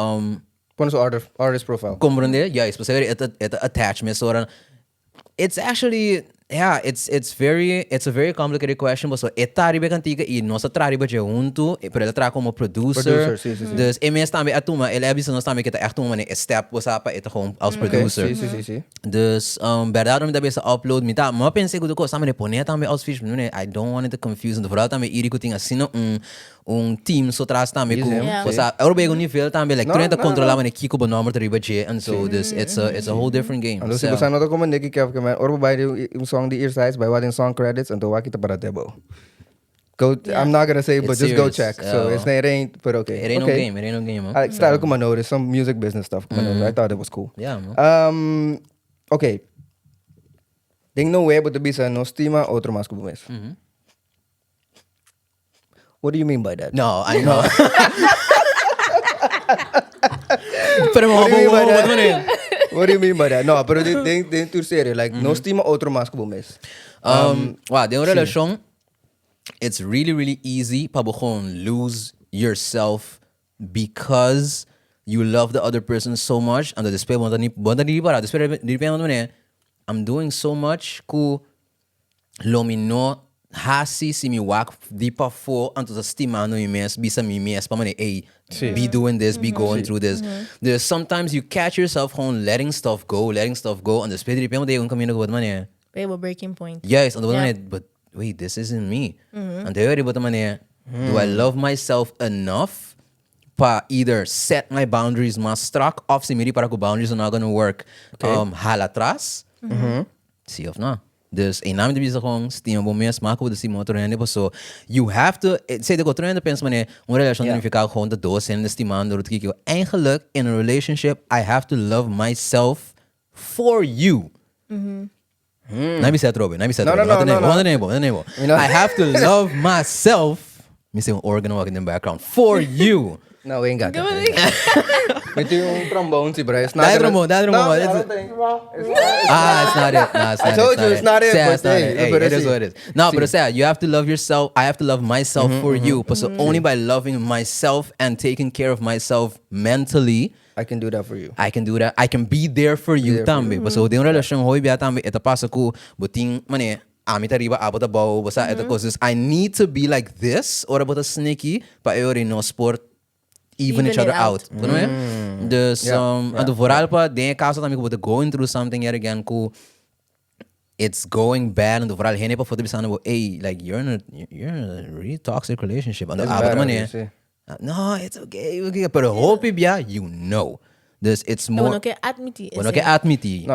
Pon so artist profile. Comprende? Ja, is posible het attachment so it's actually it's a very complicated question, but so etari be cantiga e nossa trari be junto, pero ela tra como producer. Sí. Dus MS também atuma, ele avisa nós também que tá atuma né step was apa eta gewoon als producer. Sí. Dus verdade me dabe essa upload me tá, mas pensei que do coisa também poner também aos fish, né? I don't want it to confuse, do verdade também iri que tinha assim team so traz também com, coisa, eu bego nível também, like tu controlar né kiko bo número riba je, and so this it's a whole different game. Então se você não como neki Kevv que man, or by song the earsides by watching song credits and to wakita para tebo. I'm not gonna say, but it's just serious. go check. So it ain't, but okay. It ain't no game. I started come notice some music business stuff. I thought it was cool. Yeah, man. Okay. Ding no way, but the bisa no stima outro mas kubo mes. What do you mean by that? No, I know. What do you mean by that? No, pero de tu serie, like no stima outro mas kubo mes. De relação, it's really easy para gewoon lose yourself because you love the other person so much. And después I'm doing so much que lo mino hasi si mi wak di pa fo anto sa stima no imes bisa mi mes pa mane be doing this, be going through this. There's sometimes you catch yourself gewoon letting stuff go and después di pa mo de un camino ko man a breaking point. Yes, and but wait, this isn't me. And do I love myself enough pa either set my boundaries mas strak of si miri para ko boundaries are not gonna work halatras see of na. Dus in naam de bisa gewoon stima bom mes mako de si motor hende so you have to say de ko trende pens mane een relatie dan ficar gewoon de dos en de stimando dat kiko eigenlijk in a relationship I have to love myself for you. Let me say it, Robin. No. I have to love myself. Me say an organ walk in the background for you. No, we ain't got that. Met yung trombone, bro. It's not that trombone. It's not it. No, it's not. I told you it's not it. It's not it. Hey, it is what it is. No, but it's sad. You have to love yourself. I have to love myself for you. But so only by loving myself and taking care of myself mentally, I can do that for you. I can do that. I can be there for you tambe. But so de una relación hoy bia tambe eta pasa ku buting mane amita riba abota bao basa eta cosas. I need to be like this or about a sneaky pa eori no sport even each Even other it out. out. Know je? Dus, en vooral pa, denk ik als dat ik going through something yet again, it's going bad, en vooral geen voor te bestaan, hey, like you're in a really toxic relationship. En de avond manier, no, it's okay. Pero hope je, you know. Dus it's more. Bueno, que admiti. Bueno, que admiti.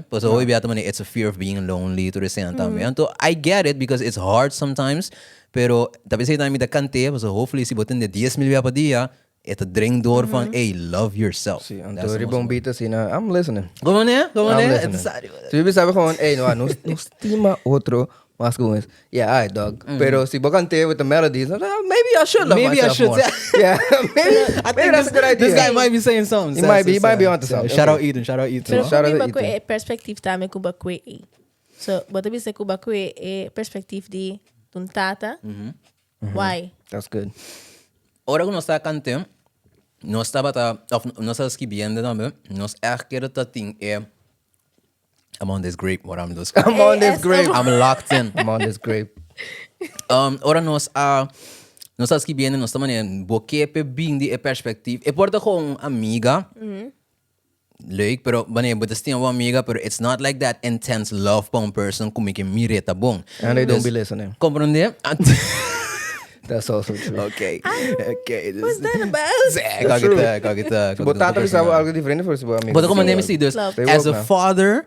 Pues hoy beata manier, it's a fear of being lonely to the same time. Então, I get it because it's hard sometimes. Pero talvez você também da cante, pues hopefully si botin de 10,000 per dia, het dring door van, hey, love yourself. Sí, entonces die bombita sí, I'm listening. Como né? I'm listening. Si we sabe gewoon, hey, no estima otro más como es. Yeah, alright, dog. Pero si vos cante with the melodies, maybe I should love myself more. Yeah, maybe that's a good idea. This guy might be saying something. He might be onto something. Shout out Eden. Pero Shout out kuba to ko Ethan. perspective tame kuba ko So, bota bisa kuba ko perspective di tun tata. Why? That's good. Ora que nós está cantando, nós estava nós estamos escrevendo também, nós queremos estar I'm on this grape, what I'm just. I'm on this grape. I'm locked in. I'm on this grape. Ora nós estamos escrevendo, nós estamos em boquete bem de perspectiva. E porta com amiga. Leuk, pero wanneer je stem van amiga, pero it's not like that intense love for one person como que mire tá bom. And they don't be listening. Compreende? That's also true. Okay. What's that about? Kijk het. Botata is algo diferente voor zijn amiga. But como neem je dus, Love. as a father,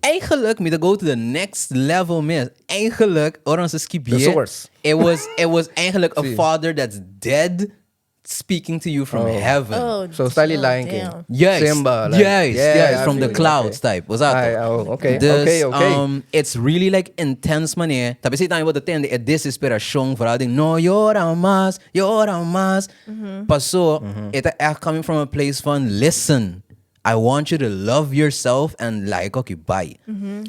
eigenlijk moet je go to the next level meer. Eigenlijk, orange skip The source. It was eigenlijk a father that's dead speaking to you from heaven. Oh, So Sally Lion King. damn. Yes. Simba. Yes, from the absolutely. clouds type. Was that? Okay. Dus, Okay. it's really like intense manier. Tapi você também pode ter a desesperação vooral de no llora más. Passou, it echt coming from a place van listen. I want you to love yourself and like, okay, bye.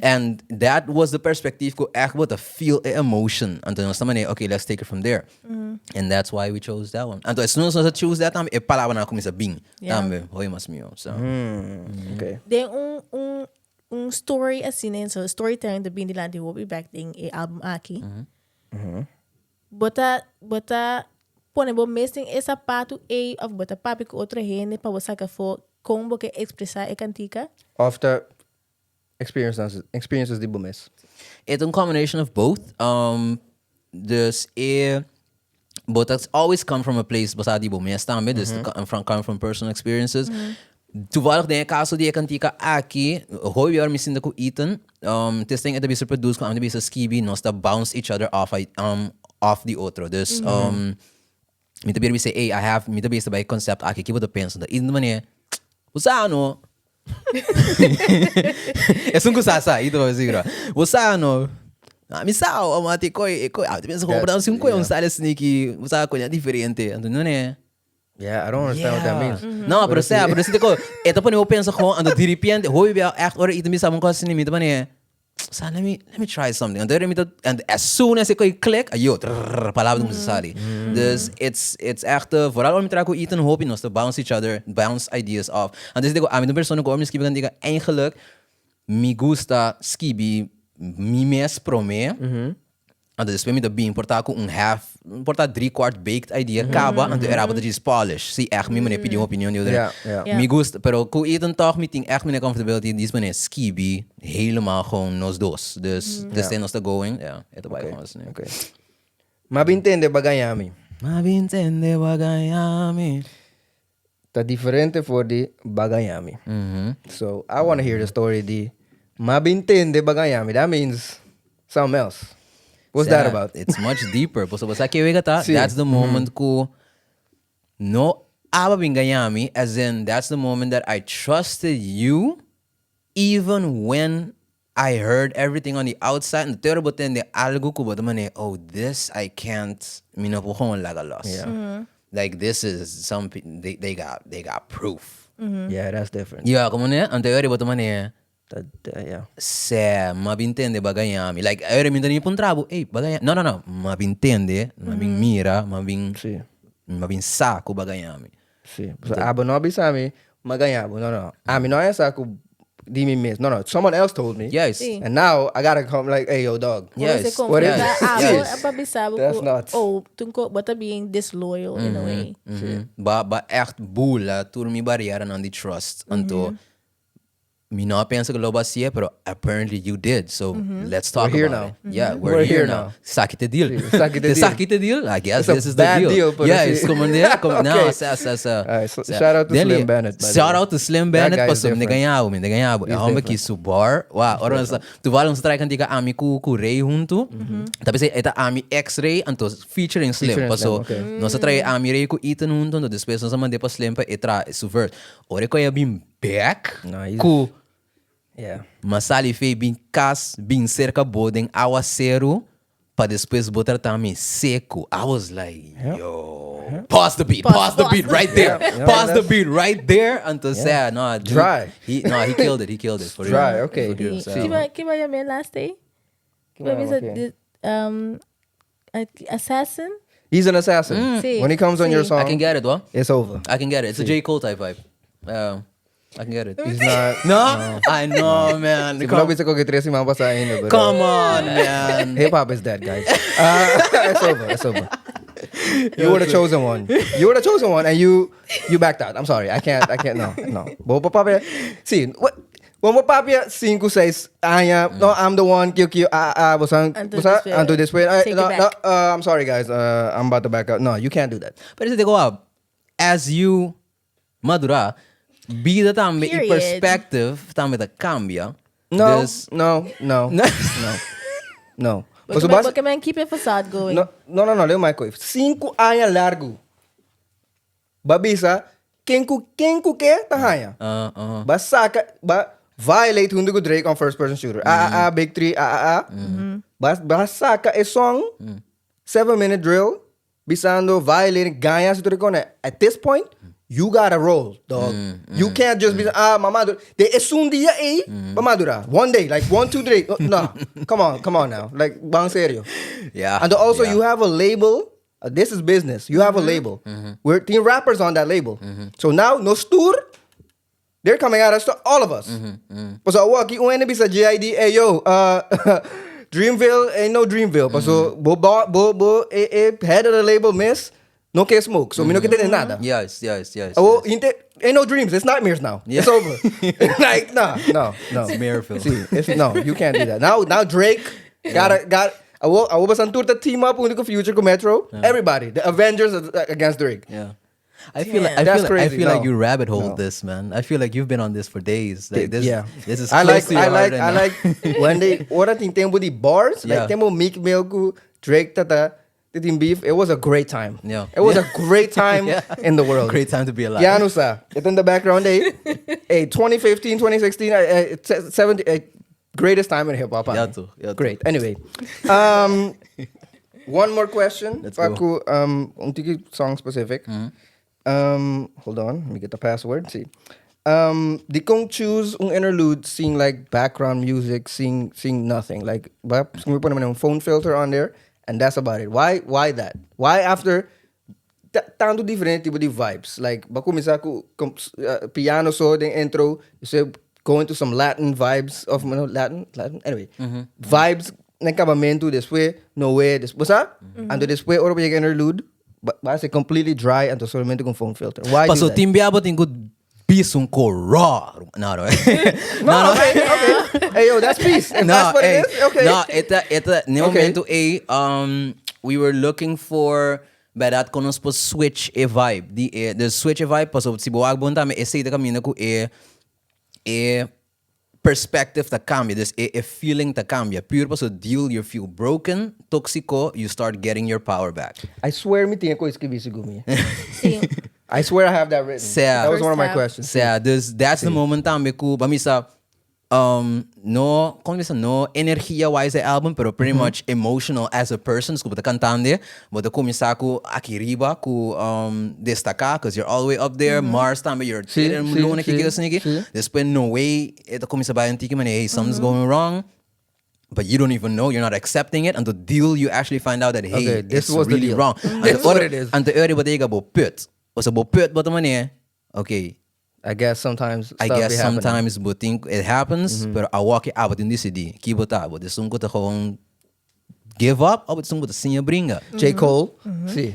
And that was the perspective ko echt wat to feel emotion. And then somebody, okay, let's take it from there. And that's why we chose that one. And as soon as I choose that, e palawa na ako sa bing. Tambe, hoy mas mio. So. Okay. Tem story assim, né? So storytelling da bem de lá de Wobby Back ding e album aqui. Bota pone bo mesting e sapato e of bota papi com outra rende para você que for como que expressar e cantica. After experiences die bomes. It's a combination of both. Dus but that's always come from a place basta di bom tambe, dus come from personal experiences. Toevallig denk ik caso die cantica aqui, hoor je misschien dat ik eten. Testing het bisa produce, kan bisa skibi, nós tá bounce each other off the otro. Dus mita bir bisa hey, I have mita bisa by concept aqui que vou pensar da in manier. Usano. É kusasa, ito ba siguro. Usano. Misao, amati ko, pensa ko para assim ko style sneaky, usa ko diferente. Então não é. Yeah, I don't understand what that means. Não, pero se ko, ito pa eu penso ko, ando de repente, hoy ba echt ora ito misa mo ko sinimi ito manier. So let me try something. And as soon as ik click, ayo, palavra mo sa sali. Dus it's echt vooral om te eten hoop je nos to bounce each other, bounce ideas off. En dus digo, de persoon ko om skibi kan diga eigenlijk me gusta skibi mi mes pro me. En dus me dat importar com importar 3/4 baked idea kaba en de era dat is polish. Zie echt me meneer pidi opinion die Yeah. Me gusta, pero ko eten toch meeting echt mijn comfortability dis meneer skibi helemaal gewoon nos dos. Dus zijn nos te going. Ja, het bij gewoon is. Okay. Mabintende bagayami. Mabintende bagayami. Tá diferente voor die bagayami. So I want to hear the story di mabintende bagayami. That means something else. What's that about? It's much deeper. Pues basta que that's the moment ko no ababingayami, as in that's the moment that I trusted you even when I heard everything on the outside. And pero boten de algo ko botamane, oh, this I can't minapukon laga loss. Yeah. Like this is something they got proof. Yeah, that's different. Yeah, como ne? Anterior botamane. Yeah. Se mabintende bagayami. Like, ayore minta ni pun trabo. Hey, bagayami. No. Mabintende, mabing mira, mabing saco bagayami. Sí. So abo no bisami magayabo. No. Ami no é saco di me miss. No, someone else told me. Yes. Sí. And now I gotta come like, hey, yo, dog. Yes. What is Yes. this? That's nuts. Oh, tunko, bata being disloyal in a way. Ba echt boel, toen mi barrière aan die trust. Anto, mi no pensa que lo basie, pero apparently you did. So let's talk We're here about now. it. Yeah, we're here now. Sakit deal. Sakit The deal. sakit deal. I guess It's a this is the bad deal. deal, but Yeah, it's- it's coming there. No, Alright, so shout out to Slim Bennett, by the Shout way. out to Slim That Bennett. guy is Paso, me different. ganhava, me ganhava. He's Homem que different. subar. Wow, ora nasa. Tu vale um strike antiga ami ku rei junto. Tapi say eta ami X-ray anto featuring Slim. Featuring Paso, Slim, okay. nossa trai ami rei ku Ethan junto, no depois nossa mande pa Slim pa etra subvert. Ora ko ya bim back. No, he's- Ku Yeah. masali fei bin cas, bin cerca bodem aguacero, para depois botar também seco. I was like, yo, pause the beat, pause the beat right there, Yeah, pause the that's- beat right there. Until sad, no, dude, Dry. He killed it, he killed it for real. Dry, okay. For real, so. Kiba yung may last day? Kiba Okay. assassin? He's an assassin. Sí. When he comes on your Sí. song, I can get it, what? it's over. I can get it. It's a J. Cole type vibe. I can get it. He's not. No, I know, man. Si belum bisa kau kita si mampas ini, but Come on, man. hip hop is dead, guys. It's over. It's over. You were the chosen one. You were the chosen one, and you backed out. I'm sorry. I can't. No. Bobo papia. See what. When papia 5, 6 no, I'm the one. Until this way. Take it back. I'm sorry, guys. I'm about to back out. No, you can't do that. But if they go up, as you, Madura, bida também e Period. perspective também da cambia. No, This- no. But can keep your facade going? No, leu mais coisa. 5 anos largo. Babisa, quem que tá hanha? Ba saca, ba violate hundo go Drake on first person shooter. Big 3, Ba saca e song, 7-minute drill, bisando, violating, ganha se tudo kone. At this point, you gotta roll, dog. You can't just be, mamadura. De es un dia mamadura. One day, like 1, 2, 3. No, come on now. Like, bang serio. Yeah. And also, yeah. you have a label. This is business. You have a label. We're team rappers on that label. So now, no stoer, they're coming at us to all of us. So, what? You want to be a GID? Hey, yo, Dreamville ain't no Dreamville. So, head of the label, miss, no can smoke. So, me no can do nada. Yes. Oh, ain't no dreams. It's nightmares now. Yeah. It's over. Like, no. It's Mirafil. See, no, you can't do that. Now Drake got. I will the team up with the future con Metro. Everybody, the Avengers against Drake. Yeah. I feel like That's I crazy. feel like No. you rabbit hole No. this, man. I feel like you've been on this for days. Like this, Yeah. this is I close to your heart like right now. when they ora ting tempo the bars Yeah. like tempo Meek Mill ku Drake tata the team beef. It was a great time. Yeah. It was Yeah. a great time Yeah. in the world. Great time to be alive. Yeah, Anusa. It's in the background. 2015, 2016, 17, greatest time in hip hop. Yeah, too. Great. Anyway, one more question. Let's go. Tiki song specific. Hold on. Let me get the password. See. Di kong choose un interlude, seeing like background music, seeing nothing. Like, but we put a phone filter on there, and that's about it. Why that? Why after? Tanto diferente tipo de vibes. Like, ba começar com piano so the intro, you say go into some Latin vibes of Latin. Anyway, vibes na acabamento después no way después ando después ora pag interlude, ba se completely dry and solamente com phone filter. Why? Paso do that? timbiabo tingo bisung ko raw. No. No, okay. Hey, yo, that's peace. If that's what it is, okay. No, ita no momento we were looking for by that konos po switch a vibe. The switch a vibe paso si buwag bonta me esse ita kamina ko perspective ta cambia. There's a feeling ta cambia. Pure paso deal you feel broken, toxico, you start getting your power back. I swear me tinha ko escrevi sigumi. Sim. I swear I have that written. Sea. That was one of my First questions. Sea, that's the moment tambe ko bamisa no energia wise the album pero pretty much emotional as a person scuba cantande but começar com aqui riba com destacar because you're all the way up there Mars tambe you're Sí, luna sí, que sí. después no way ito começa ba antique man hey something's going wrong but you don't even know, you're not accepting it, and the deal you actually find out that hey, Okay, this it's was the really deal. wrong. This is what it is. And the early batega bo put. Was a bo put but man okay. I guess sometimes I stuff guess be happening. sometimes but think it happens, pero I walk it out in this city. Kibota, dus soms moet gewoon give up, of het soms moet zien brengen. J. Cole. See.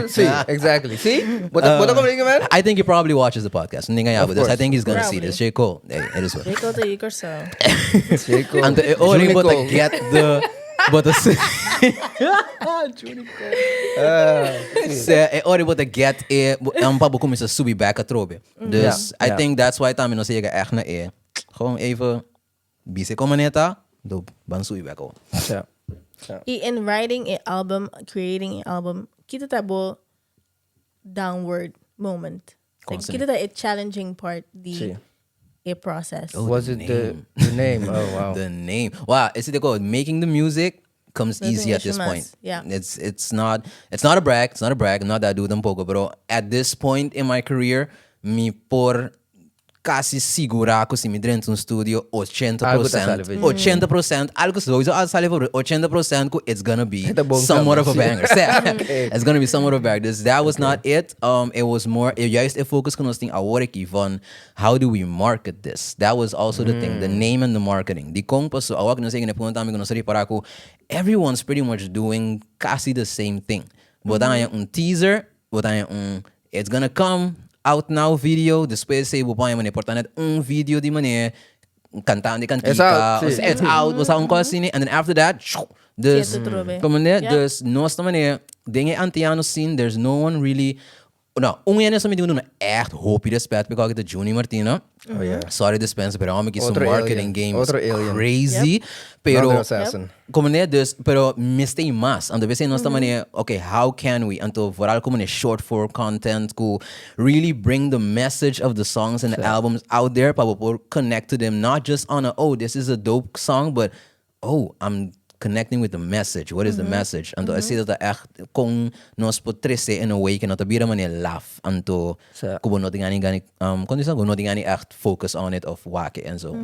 See, exactly. See? What I'm bringing, man? I think he probably watches the podcast. But I course. think he's gonna see Probably. this. J. Cole. Hey, it is what. Rico to Igor so. J. Cole. And the Junie but Cole. to get the but the se ori but to get pa bokom is a subi back a trobe. Dus I think that's why Tommy no zeggen echt na gewoon even bise komaneta do ban subi back on. Yeah. In writing an album, creating an album, kita tabo downward moment. Like, Constantly. kita ta a challenging part, See. a process. Was it the name? Oh, wow. The name. Wow, is it called making the music comes Nothing easy at this issues, point. yeah. It's not a brag. It's not a brag. I'm not that dude tampoco, bro. At this point in my career, mi por casi segura ako si mi dentro no studio 80%. Algo tá saliva. 80%. Algo sowieso saliva. 80% ko it's gonna be Ito buong somewhat of a tama. banger. It's gonna be somewhat of a banger. That was not it. It was more. Juist a focus ko nos ting aworik Yvonne. How do we market this? That was also the thing. The name and the marketing. Di kong pa so awak na sige na punta kami ko nasari para ko. Everyone's pretty much doing kasi the same thing. Botang yung teaser. Botang yung it's gonna come out now video. Depois say bupang yung importante video di mane kanta di kantika. It's out, see. It's out. Basta ang sini. And then after that, there's Kieto trobe. there's no stamane dinge antiano scene. There's no one really. No, yan sa medyo na echt hope respect because the Johnny Martina. Oh, yeah. Sorry dispense, pero I'm making some Otro marketing alien. game is Otro alien. crazy. Pero Another assassin. como né, pero mistake mas. Ando bese nós também okay, how can we anto vooral como né short form content ko really bring the message of the songs and the albums out there para connect to them not just on this is a dope song but I'm connecting with the message. What is the message? Anto I see that echt kung nos potrese in a way que nota bira man laugh anto Sa- kubo no tingani gani kundo no tingani echt focus on it of wake and so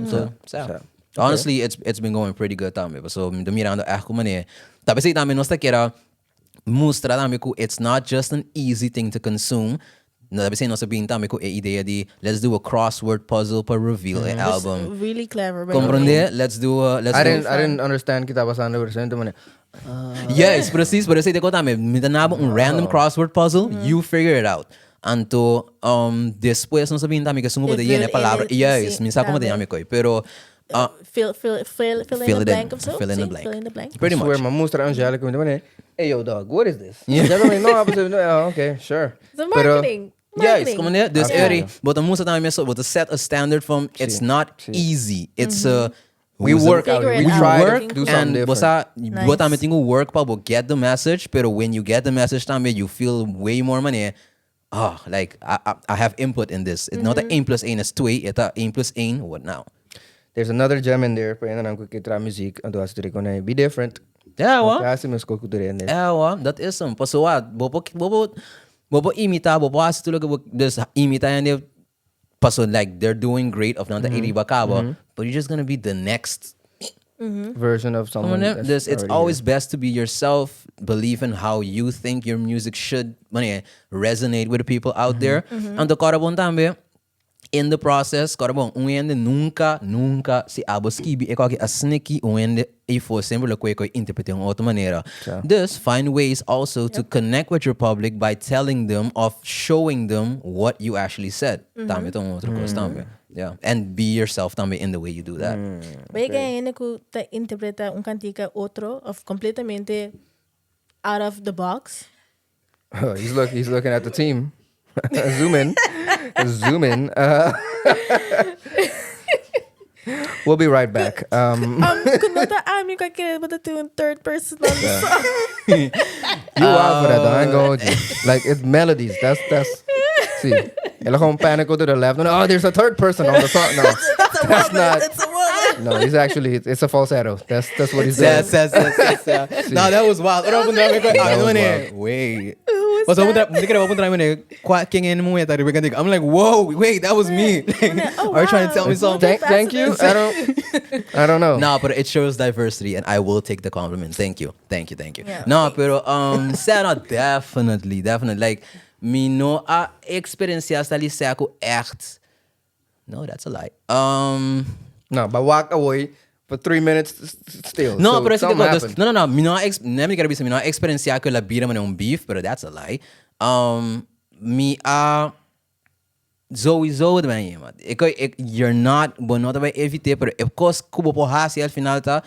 honestly it's been going pretty good tame so do mirando echt como ne tabe sei tame nos ta kera mostra tame ku it's not just an easy thing to consume. No, tabe sei nos sabihin tame ku idea di let's do a crossword puzzle per reveal an album. Really clever. by the way. Comprende? Let's do I didn't understand kita pasando presente man. Yes, precies. Pero say ko tame, mitanabo un random crossword puzzle, you figure it out. Anto después no sabihin tame que sungo de yene palabra. Yes, minsan ko matayami ko. Pero Fill in the blank of so. Fill in the See? blank. Fill in the blank. Pretty Swear, much. my mustra Angèle como man. Hey yo dog, what is this? Angèle no, okay, sure. It's a marketing. Yes, como ne? Dus Okay. eri, but the musa tame so, but to set a standard from it's not easy. It's We work out. Figure it We out. try work to do and something bosa different. what tame tingo work pa bo get the message, pero when you get the message tame you feel way more money. Like I have input in this. It's not a 1 plus 1 is 2, it's a 1 plus 1 what now? There's another gem in there. Pero yan ko kitra music. Anto as ko na be different. Yeah, wa? Kasi mas ko kuturin this. Dat is hem. Paso wat, bobo imita, bobo as tulog dus imita yan paso like they're doing great of nanta iriba kabo, but you're just gonna be the next. Version of someone. that's This it's already always best to be yourself, believe in how you think your music should resonate with the people out there. And the karabon tambe in the process, karabon uende nunca si abos kibi e kaki asniki uende e for sempre ko interprete ng outra maneira. Thus find ways also to connect with your public by telling them of showing them what you actually said. Tambe tong outro coisa tambe. Yeah, and be yourself tambe in the way you do that. Bem que ko ta interpreta cantica otro of completamente out of the box. Oh, he's looking at the team. Zoom in. We'll be right back. Kuno ta ami ka kaya ba in third person on the song. You are for that. Though. I ain't going to. Like it's melodies. That's. See, ela kung panic go to the left. No, there's a third person on the song. No, that's not. It's a woman. No, he's actually it's a falsetto. That's what he's doing. Yes. No, that was wild. Wait. I'm like, whoa, wait, that was me. Are you trying to tell me something? Thank you. I don't know. No, but it shows diversity, and I will take the compliment. Thank you. Yeah. No, pero Sarah, definitely. Like, me no a experiencia sta ali seco echt. No, that's a lie. No, but walk away for 3 minutes still. No, so pero esse something tipo, happened. no, me não quero dizer, me não experienciar que la bira man um beef, but that's a lie. Me a sowieso de mij, man. You're not, but not bij eviter, pero of course, kubo po hasi al final ta.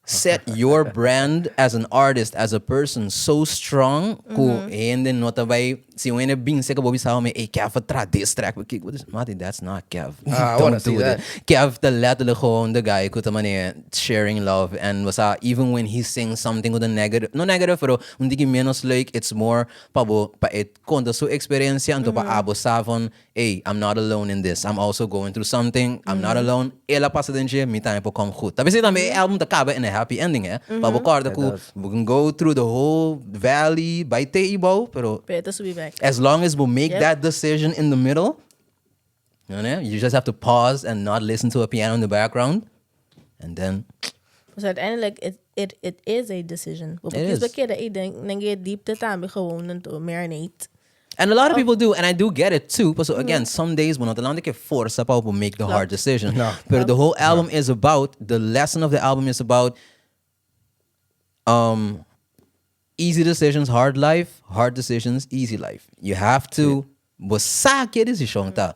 Set your brand as an artist, as a person, so strong. And then not by see when a being sick of Bobby Sao me a Kevv try this track with kick. What is Marty? That's not Kevv. I wanna see that. Kevv the letterlijk gewoon the guy kuta mane sharing love and was even when he sings something with a negative, no negative, pero hindi menos like it's more pabo pa it konta su experiencia anto pa abo savon. Hey, I'm not alone in this. I'm also going through something. I'm not alone. Ela passa dentro mi time po come goed. Tapi sê também album ta acaba in a happy ending, eh? Pabo corda ku we can go through the whole valley by teibo, pero Better to be back. as long as we make that decision in the middle, you just have to pause and not listen to a piano in the background, and then. So uiteindelijk, it is a decision. It is. Dan ga je diepte tamen gewoon to marinate. And a lot of people do, and I do get it too. But so again, some days we're not allowed to force up to make the hard decision. No. But the whole album is about, the lesson of the album is about easy decisions, hard life, hard decisions, easy life. You have to, but sakit is shonta.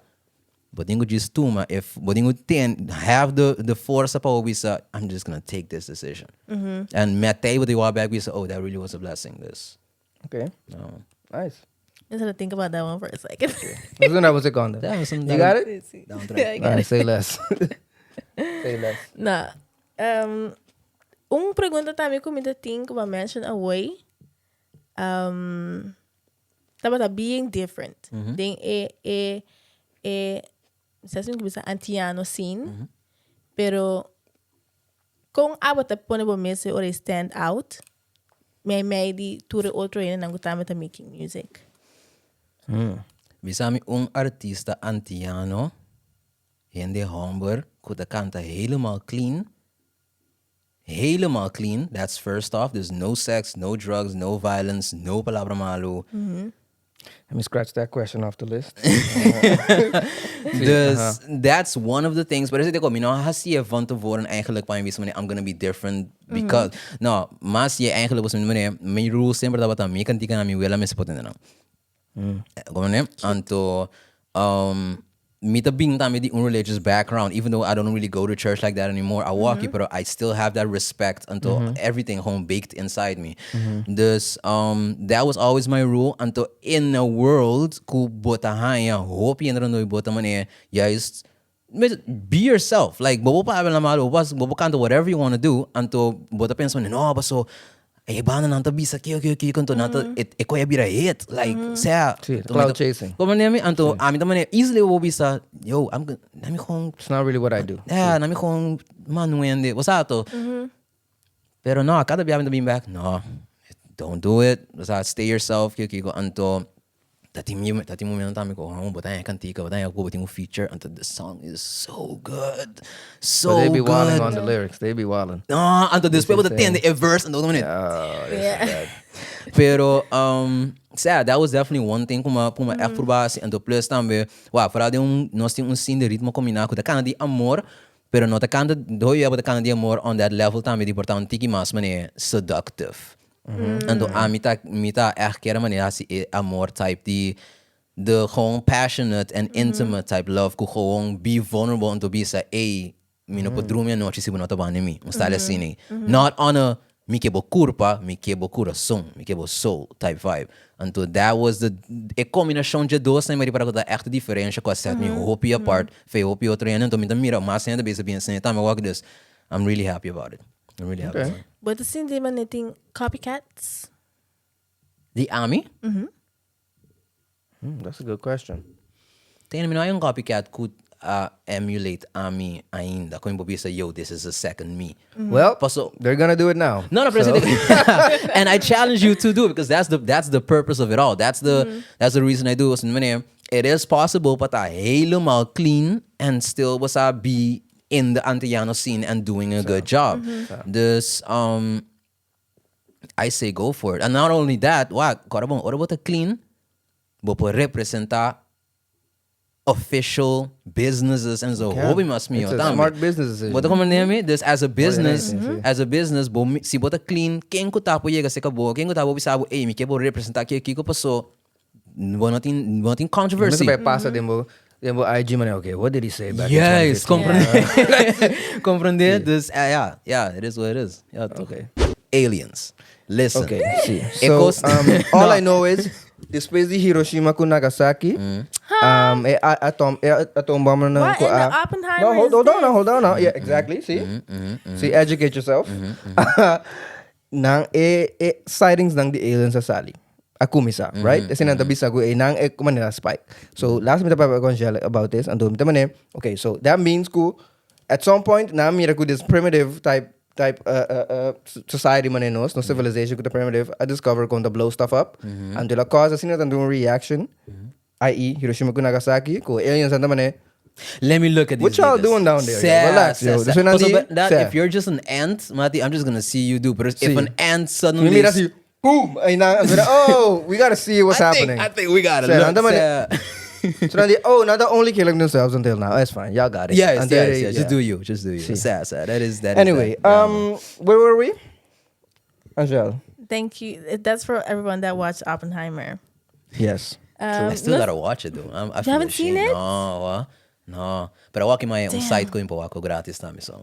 But then just tuma if but then have the force up we say I'm just gonna take this decision. And Matei with the while back we say, oh, that really was a blessing. This. Okay. No. Nice. Just had to think about that one for a second. That was a conda. That was some, You got it? Yeah, I got Alright, it. say less. Say less. Nah. Pergunta também comigo tem que mention away. Taba being different. Then se bisa antiano scene. Pero kung abot pone bo mese or stand out, may di ture outro ene nangu tama ta making music. Bisami artista antiano in de Hamburg kuda kanta helemaal clean. Helemaal clean. That's first off. There's no sex, no drugs, no violence, no palabra malo. Let me scratch that question off the list. That's one of the things. But is it like, hasi van tevoren eigenlijk pa I'm gonna be different because no, mas je eigenlijk was mijn rules sempre dat wat me kan tika na mi wela me spoten na. Anto Mita being with the unreligious background, even though I don't really go to church like that anymore, I walk it, but I still have that respect until everything home baked inside me. Dus that was always my rule. Until in a world, ku botahaya, hope you no bota mane, juist be yourself. Like bobo pa abel na malo, bobo kanto whatever you want to do. Until bota pensa no, but so. Bana nanta bisa kio kanto nanta ko ya bira hit like sa cloud chasing. Como nemi anto ami tamane easily wo bisa yo nami kong It's not really what I do. yeah nami kong manuende wasato pero no kada biya mi back no don't do it wasa stay yourself kiko anto tati mo tami ko hamo botanya kantika botanya ko boting feature anto the song is so good so But they be good. wilding on the lyrics. They be wilding. No, anto this people that tend a verse and don't it. Pero sad, that was definitely one thing kuma echt probatie en to plus também, vooral nós temos scene de ritmo combinado da cana de amor, pero não da cana do eu da cana de amor on that level também de portar tiki mas mane seductive. En to mita echt kera mane assim amor type de gewoon passionate and intimate type love ku gewoon be vulnerable and to be say hey, mino podrumia noche si bonota bane mi, style assim. Not on a mi kebo curpa, mi kebo coração, mi kebo soul type vibe. Então that was the combinação de dois, mas para que echt diferença com a set me hope apart, fe hope outro ano, então me mira, mas ainda bem bem assim, tá me walk this. I'm really happy about it. I'm really happy. About it. But assim de maneting copycats. The Ami? That's a good question. Tem não é copycat could emulate Ami ainda. Como Bobby say, yo, this is a second me. Well, So, they're gonna do it now. no, President. And I challenge you to do it because that's the purpose of it all. That's the reason I do it. It is possible, but I helemaal clean and still was I be in the Antillano scene and doing a good job. This I say go for it. And not only that, what about a clean? Bopo representar official businesses and so hobby mas mio. It's a smart business decision. Bota como name this as a business, si bota clean, quem ko tapo yega se kabo, quem ko tapo bisabo, mi que bo representar que kiko paso, nothing controversy. Mas passa dembo IG man, okay, what did he say back Yes, in 2015? comprende. This yeah, it is what it is. Yeah, Okay. Aliens. Listen. Okay, see. So, all I know is depois de Hiroshima com Nagasaki, atom bomb na What in the Oppenheimer? No, hold on now. Yeah, exactly. See, see, educate yourself. Nang sightings ng the aliens sa sali. Ako misa, right? Kasi nang tabisa ko nang kumanila spike. So last minute pa ko Angèle about this. Ando mita okay, so that means ko at some point na mira ko this primitive type society man no civilization ko the primitive I discover kung to blow stuff up and the cause as sinat andong reaction i.e. Hiroshima ko Nagasaki ko aliens and man let me look at what these y'all niggas. doing down there? Relax, yo. If you're just an ant, Mati, I'm just gonna see you do. But if an ant suddenly boom, oh, we gotta see what's happening. I think we gotta look. So now they're only killing themselves until now. That's fine. Y'all got it. Yes. Just do you. See. Sad. That is. Anyway, where were we? Angèle. Thank you. That's for everyone that watched Oppenheimer. Yes. I still gotta watch it though. You haven't seen it? No. But I walk in my site ko yung pawako gratis namin so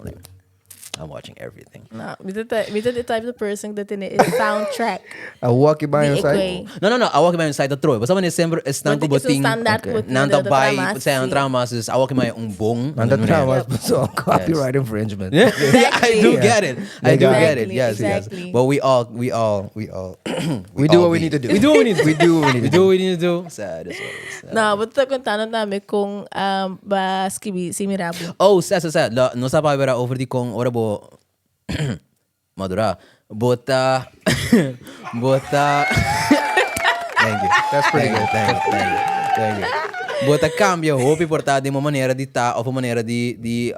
I'm watching everything. No, we did the type of person that in it is soundtrack. I walk by your side. No. I walk by your side Troy. Basta man sempre están ko boting. Nanta bay sa ang tramas is I walk by umbong. Nanta tramas so copyright infringement. I do get it. Yes. Exactly. But we all we do what we need to do. We do what we need to do. Sad. No, but the contanon namin kung ba skibi si Mirabo. Oh, sad. No sa pa vera over di kong orabo MADURÁ. Bota. Thank you. That's pretty good. Thank you. Bota cambia hopi portade uma maneira de tá of uma maneira de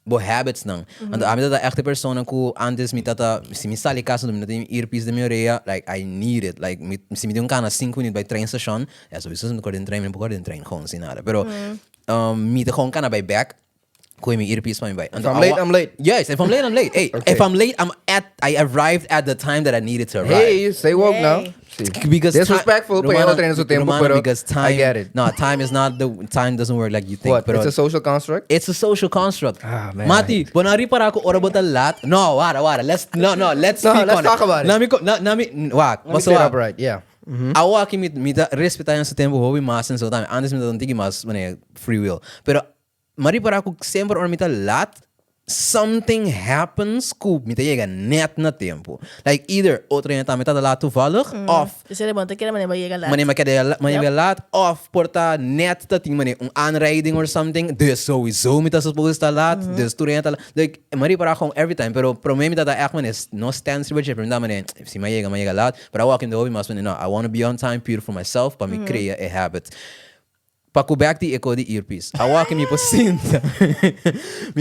bo habits nang. Ando ami da echte persona ku antes mi tata si mi sali casa do mi tem earpiece de mi orelha like I need it like si mi tem cana 5 minutos by train station é só isso não pode entrar nem pode entrar com sem nada pero mi te com cana by back Kuya may earpiece pa mi bay. If I'm late, I'm late. Yes, if I'm late, I'm late. Hey, Okay. if I'm late, I arrived at the time that I needed to arrive. Hey, stay woke now. See. Because Disrespectful, pero Romano, train su tempo, pero because time, I get it. No, time doesn't work like you think. What? Pero It's a social construct? it's a social construct. Ah, man. Mati, bonari para ako ora bota lat. No, wara. Let's speak on let's it. talk about it. Let me set up right, yeah. Awa aqui me dá respeitar esse tempo hobby mas and so time. Antes me dá um tigi mas free will. Pero mari para ako sempre or mita lat something happens ku mita llega net na tempo. Like either outra neta mita da lat toevallig of Dus je moet een keer maar je gaan Mane laat of porta net dat ding mane aanrijding or something. Dus sowieso mita supposed ta laat. Dus turenta like mari para gewoon every time. Pero problema dat echt man is no stands with you. Pero mane si ma llega laat. But I walk in the hobby mas no I want to be on time pure for myself. Para me create a habit. Pakuback die echo die earpiece. I walk in mi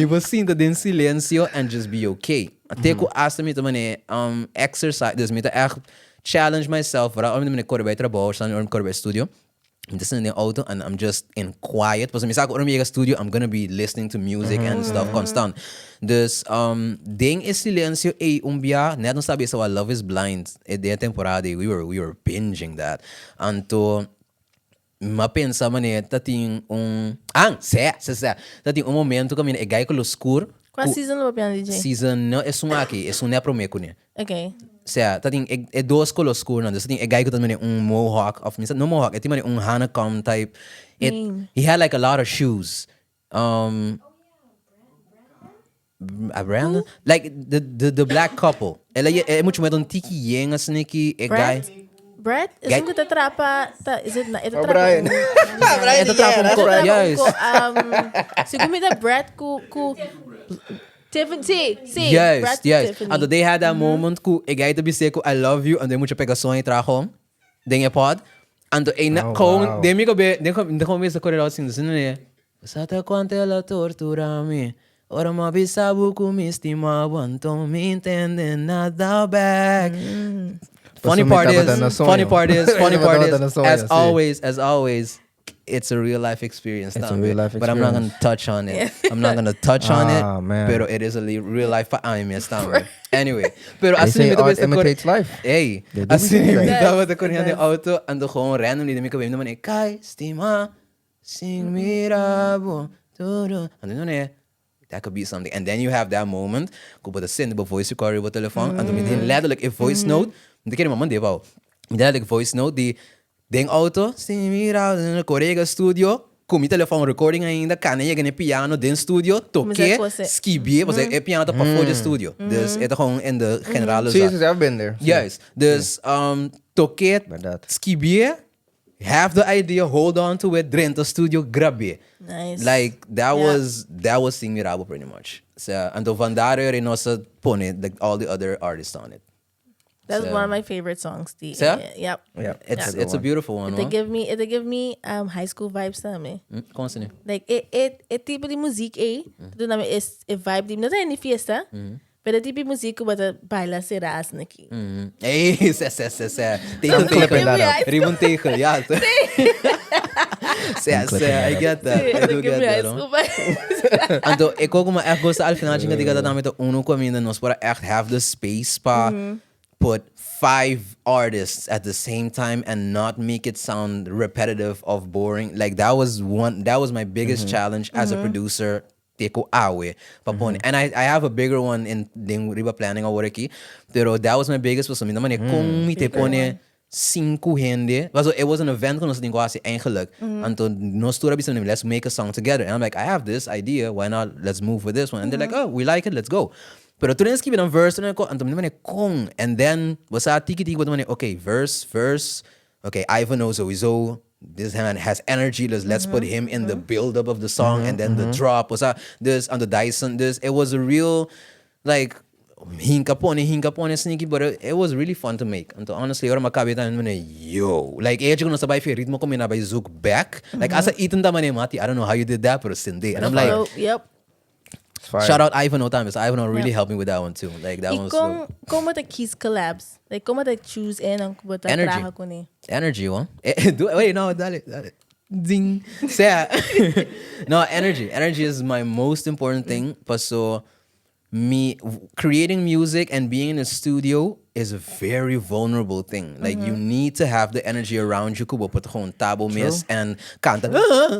pasinta din silencio and just be okay. Até ko asta mi tamane exercise, dus mi ta echt challenge myself. Para om mi corre bij trabaho, or something or corre bij studio. I'm just in the auto and I'm just in quiet. Pas mi sa ko mi studio, I'm gonna be listening to music and stuff constant. Dus ding is silencio umbia net no sabe so Love is Blind. E de temporada we were binging that. Anto mapensa mané tating tating momento kami na egay ko luskur. Qual season lo piano DJ? Season no é aqui, é ne promeco ne. Okay. Tating dos ko luskur não, tating egay ko tamane mohawk of minsan no mohawk, eti mane honeycomb type. He had like a lot of shoes. A brand like the black couple. Ela é muito mais tiki yenga sniki egay. Brett? Isn't it a trapa? Is it not? It's a trapa. Brian. Ito trapong ko. Yes. Siguro may da Brett ku Tiffany. See. Yes. Tiffany. And they had that moment ku egay to be say ko I love you and then mucha pegação e trahom. Deng pod. And wow. de mi ko be de ko me sa ko relaw sin ne. Sa ta quante la tortura mi. Ora ma bisabu ku mi estimava, então me entende nada back. funny part is, as always, it's a real life experience. It's a real life but I'm not gonna touch on it. I'm not gonna touch on it. Man. Pero it is a real life anime. Anyway, pero They say art imitates life. Hey, They do as in imitate life. imita de Korean auto and the gewoon randomly de mi kabim naman kai stima sing mirabo todo and then that could be something. And then you have that moment ko ba send the voice recorder with telephone and then letterlijk a voice note. Hindi kaya naman di ba? Letterlijk voice note di ding auto sing mirabo in the Korea studio. Com o telefone recording ainda, canega no piano, dentro studio, toquei, skibie, was é piano para fora do studio. Dus é gewoon in de generale zaak. Jesus, I've been there. Yes. Dus toquei, skibie, have the idea, hold on to it, dentro studio, grabbe. Nice. Like that was Sing Mirabo pretty much. So, and van daaruit in onze pone, like all the other artists on it. That's So- one of my favorite songs. So? Yep. Yeah, It's a beautiful one. They give me high school vibes também. Constant. Like it tipo de muziek do nome is a vibe de não é nem fiesta. Pero tipo de música que você baila serás aqui. Hey, I'm clipping that up. Ribbon tegen, ja. I get that. I do get that. Hoor. Então, ik ook maar echt gosto al final tinha digado também to uno comida nos para echt have the space pa put 5 artists at the same time and not make it sound repetitive of boring. Like that was my biggest challenge as a producer. Teko awe papone. And I have a bigger one in ding riba planning or aqui. Pero that was my biggest was something naman kung mi te pone 5 gente. It was an event que nós tínhamos quase eigenlijk. Então nós toda vez let's make a song together. And I'm like, I have this idea, why not let's move with this one? And they're like, oh, we like it, let's go. Pero tu tens que vir verse and kung. And then was tiki okay, verse. Okay, Ivan knows sowieso. This man has energy. Let's put him in the build up of the song, and then the drop was this on the Dyson. It was a real like hinkapone sneaky, but it was really fun to make. And honestly, ora makabi tan yo like ejo no sabay fi ritmo ko minabay zouk back. Like asa itan ta mati. I don't know how you did that, but sinde. And I'm like, yep. Shout out Ivan Otamis. Ivan really helped me with that one too. Like that one was como te kiss collabs. Like como te choose ang kubota traha ko ni. Energy one. Wait, no, dale. Ding. No, energy. Energy is my most important thing. So me creating music and being in a studio is a very vulnerable thing. Like you need to have the energy around you. Kubo put gewoon tabo miss and kanta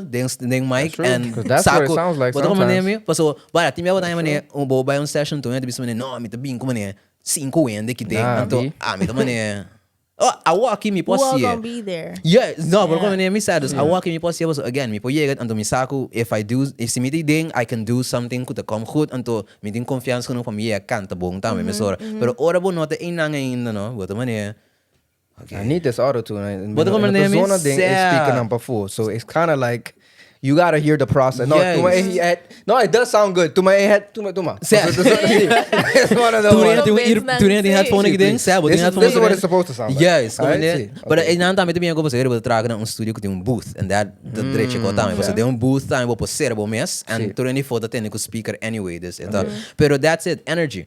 ding mic and that's what it sounds like sometimes. So bara timia wala naman ubo by on session to yun bisman no mi tabing ko man 5 wende kite anto mi taman awa aqui me posso Who all gonna be there? Yeah, no, but como me said, I walk in me posso again, me poyegat anto mi saco if si me ding I can do something kuta come goed anto me ding confiança no pamia canta bong tama me sora. Pero ora bo no te inang ainda no, boto man okay. I need this auto tune. But the persona thing is speaking number 4, so it's kind of like you gotta hear the process. No, Yes. no, it does sound good. Tuma head, tuma. It's one of those. Tu nem tem headphone aqui dentro, sabe? This is what it's supposed to sound like. Yes, como Alright, né? But aí não também tem como você vou trazer um estúdio que tem booth and that the direito que também você tem booth também vou poder bo mes and tu nem foda tem com speaker anyway this então. Pero that's it, energy.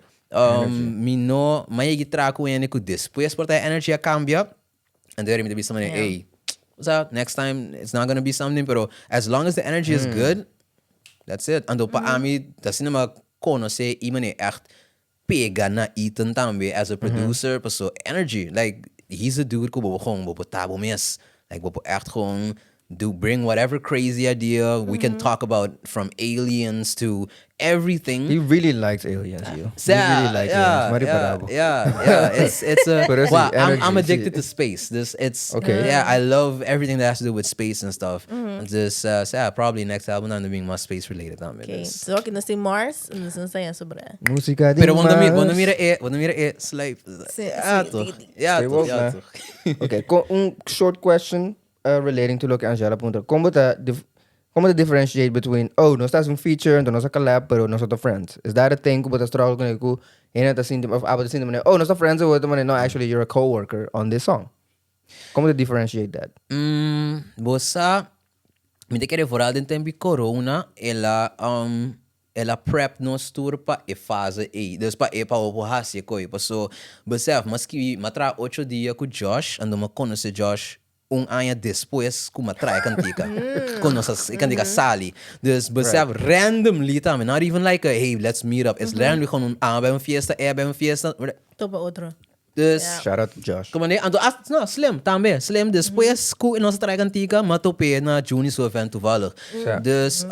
Me no mai trago com ele com depois por ter energy a cambia and there me be something hey. So next time it's not gonna be something, but as long as the energy is good, that's it. Ando pa ami, das cinema conoce imane echt pega na itan tambe as a producer, but so energy, like he's a dude ko bobo gewoon bobo tabo mes, like bobo echt gewoon bring whatever crazy idea we can talk about from aliens to everything. He really likes aliens, you. He really likes aliens. Yeah. It's a. But wow, energy, I'm addicted to space. It's okay. Yeah, I love everything that has to do with space and stuff. Just probably next album I'm doing more space related. Okay, so que nós tem Mars, nós não sei sobre. Música de Pero Mars. quando mira slave. Okay, short question relating to lo que Angela apunta. Como te differentiate between no estás un feature, no estás collab, pero no somos friends? Is that a thing? Como te struggle con el cu? No estás friends with no, actually you're a co-worker on this song. Como te differentiate that? Bossa, me te quero falar de tempo corona, ela ela prep nos tour pa e fase A. Dus pa e pa opo hasi ko. So, besef, maski matra 8 dias com Josh, ando ma conhece Josh ano depois com matrai cantica. Conosas cantica Sally. Dus besef randomly também, not even like a hey, let's meet up. It's randomly gewoon bij een fiesta, bij een fiesta. Topa outro. Dus Shout out to Josh. como né, ando no, slim também, slim depois com nossa trai cantica, matope na Juni so event toevallig. Dus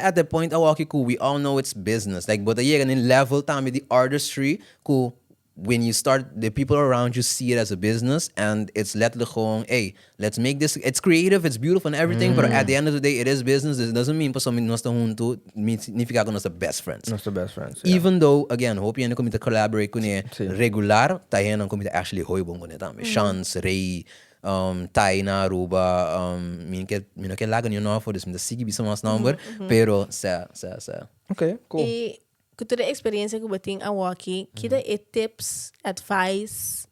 at the point we all know it's business. Like, but you're in level time with the artistry, cool. When you start, the people around you see it as a business, and it's letterlijk gewoon, hey, let's make this. It's creative, it's beautiful and everything, but at the end of the day, it is business. It doesn't mean para nós juntos, significa que nós best friends. That's the best friends. Yeah. Even though, again, hope you come to collaborate com ele regular, tayo não come to actually hoy bom com ele também. Chance, Ray. Tai na Aruba, minha que lagan you know for this, minha sige bisa mas number, pero sa. Okay, cool. E com toda a experiência que eu tenho a Waki, kita e tips, advice,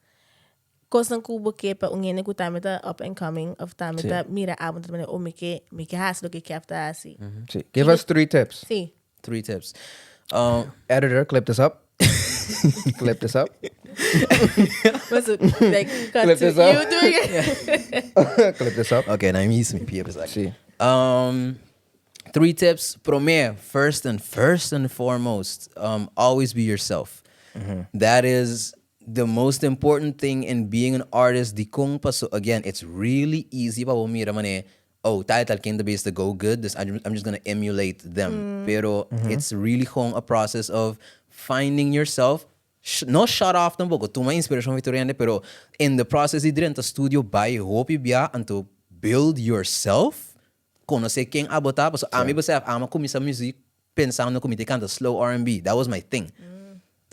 coisas que eu quero para alguém que está up and coming, of tá mira abend também o me que has do que Kevv tá assim. See, give us 3 tips. Sim. 3 tips. Editor, clip this up. Clip this up. Was it like cut Clip to this up. you doing it? Clip this up. Okay, now I'm using me papers actually. See. 3 tips. Primeiro, first and foremost, always be yourself. That is the most important thing in being an artist. So again, it's really easy pa mira mane. Oh, title came the base to go good. This I'm just gonna emulate them. Pero it's really a process of finding yourself. No shut off tampoco. Tuma inspiração vitoriana, pero in the process de dentro studio by hope bia and to build yourself. Conocer quem abota. So a mim você ama começar music pensando no comité canta slow R&B. That was my thing.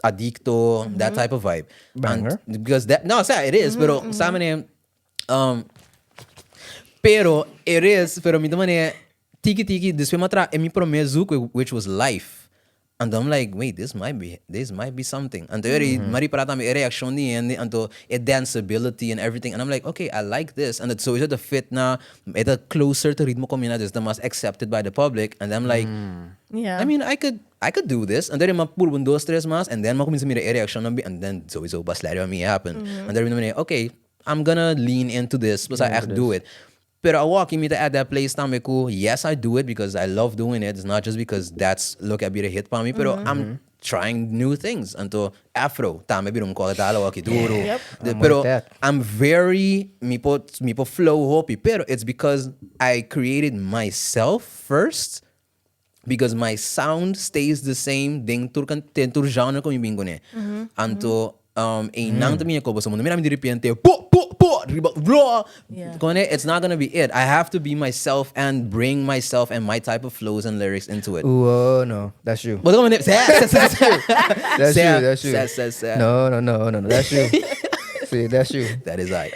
Adicto, that type of vibe. Banger. And because that it is, pero sabe pero it is, pero me demane tiki después matra e mi promeso which was life. And I'm like, wait, this might be something. And Mari Prata me reaction and to a danceability and everything. And I'm like, okay, I like this. And so it's the fit na it's closer to ritmo community is the most accepted by the public. And I'm like, Yeah. I mean, I could do this. And then ma puro 2-3 mas and then makuminsa mi reaction and then sowieso baslario me happen. And then I'm like, okay, I'm gonna lean into this because I actually do it. Pero I walk in at that place time ko, yes, I do it because I love doing it. It's not just because that's look at a hit pa me, pero I'm trying new things. Anto Afro, tame birong ko talo waki duro. Pero I'm very mi po flow hopi, pero it's because I created myself first. Because my sound stays the same ding tur genre ko mi bingo ne. Anto nang tamina ko basta mo mira mi di repente it's not gonna be it. I have to be myself and bring myself and my type of flows and lyrics into it. Oh no, that's you. But That's you. No. That's you. See, that's you. That is I.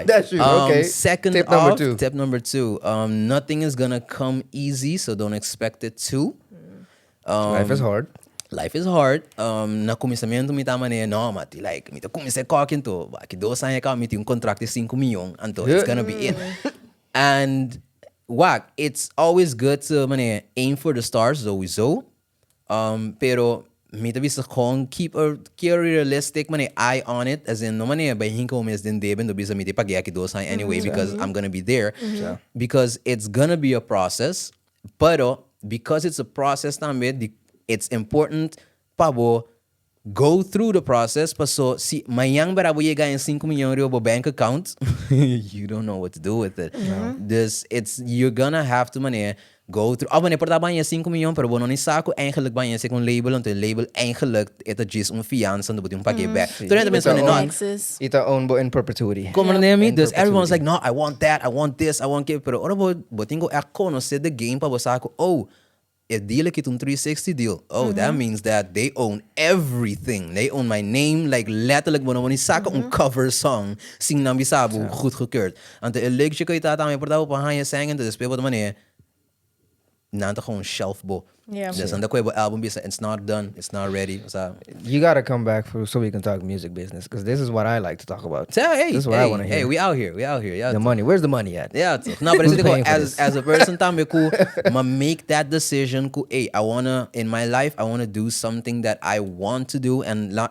That's you. Okay. Second tip number two. Nothing is gonna come easy, so don't expect it to. Life is hard. Life is hard. Na comissamento mi tama ne no mati like mi to comecei coquin to que 2 anos ka mi un contract de 5 milhões anto it's gonna be it. And it's always good to aim for the stars sowieso. Pero mi to bisa kong keep a realistic eye on it as in no by hinko mes din deben do bisa mi te pagya ki 2 anos anyway because I'm gonna be there. Because it's gonna be a process. Pero because it's a process tamid it's important pabo go through the process so si mayang barabo yega in 5 milhões euro bank account you don't know what to do with it. You're gonna have to go through abone porta banha 5 milhões pero bono ni saco eigenlijk banha se com label onto label eigenlijk eta gis fiança no botin pague back. So then ita own bo in perpetuity. Como does everyone's like no I want that I want this I want it pero ora botingo conocer the game pa saco a deal like it 360 deal. That means that they own everything. They own my name, like letterlijk bono saka cover song sing nang bisabo goed gekeurd. Ante elektrische ko itata may porta pa hanya sang into the people nanta gewoon shelf bo. Yeah. Dus dan ko album bisa, it's not done, it's not ready. So You gotta come back so we can talk music business, because this is what I like to talk about. hey, This is what I want to hear. hey, we out here. Yeah. The money. Where's the money at? Yeah, toch. No, but Who's it's paying for as a person tambe ko ma make that decision ko, hey, I wanna in my life I wanna do something that I want to do and no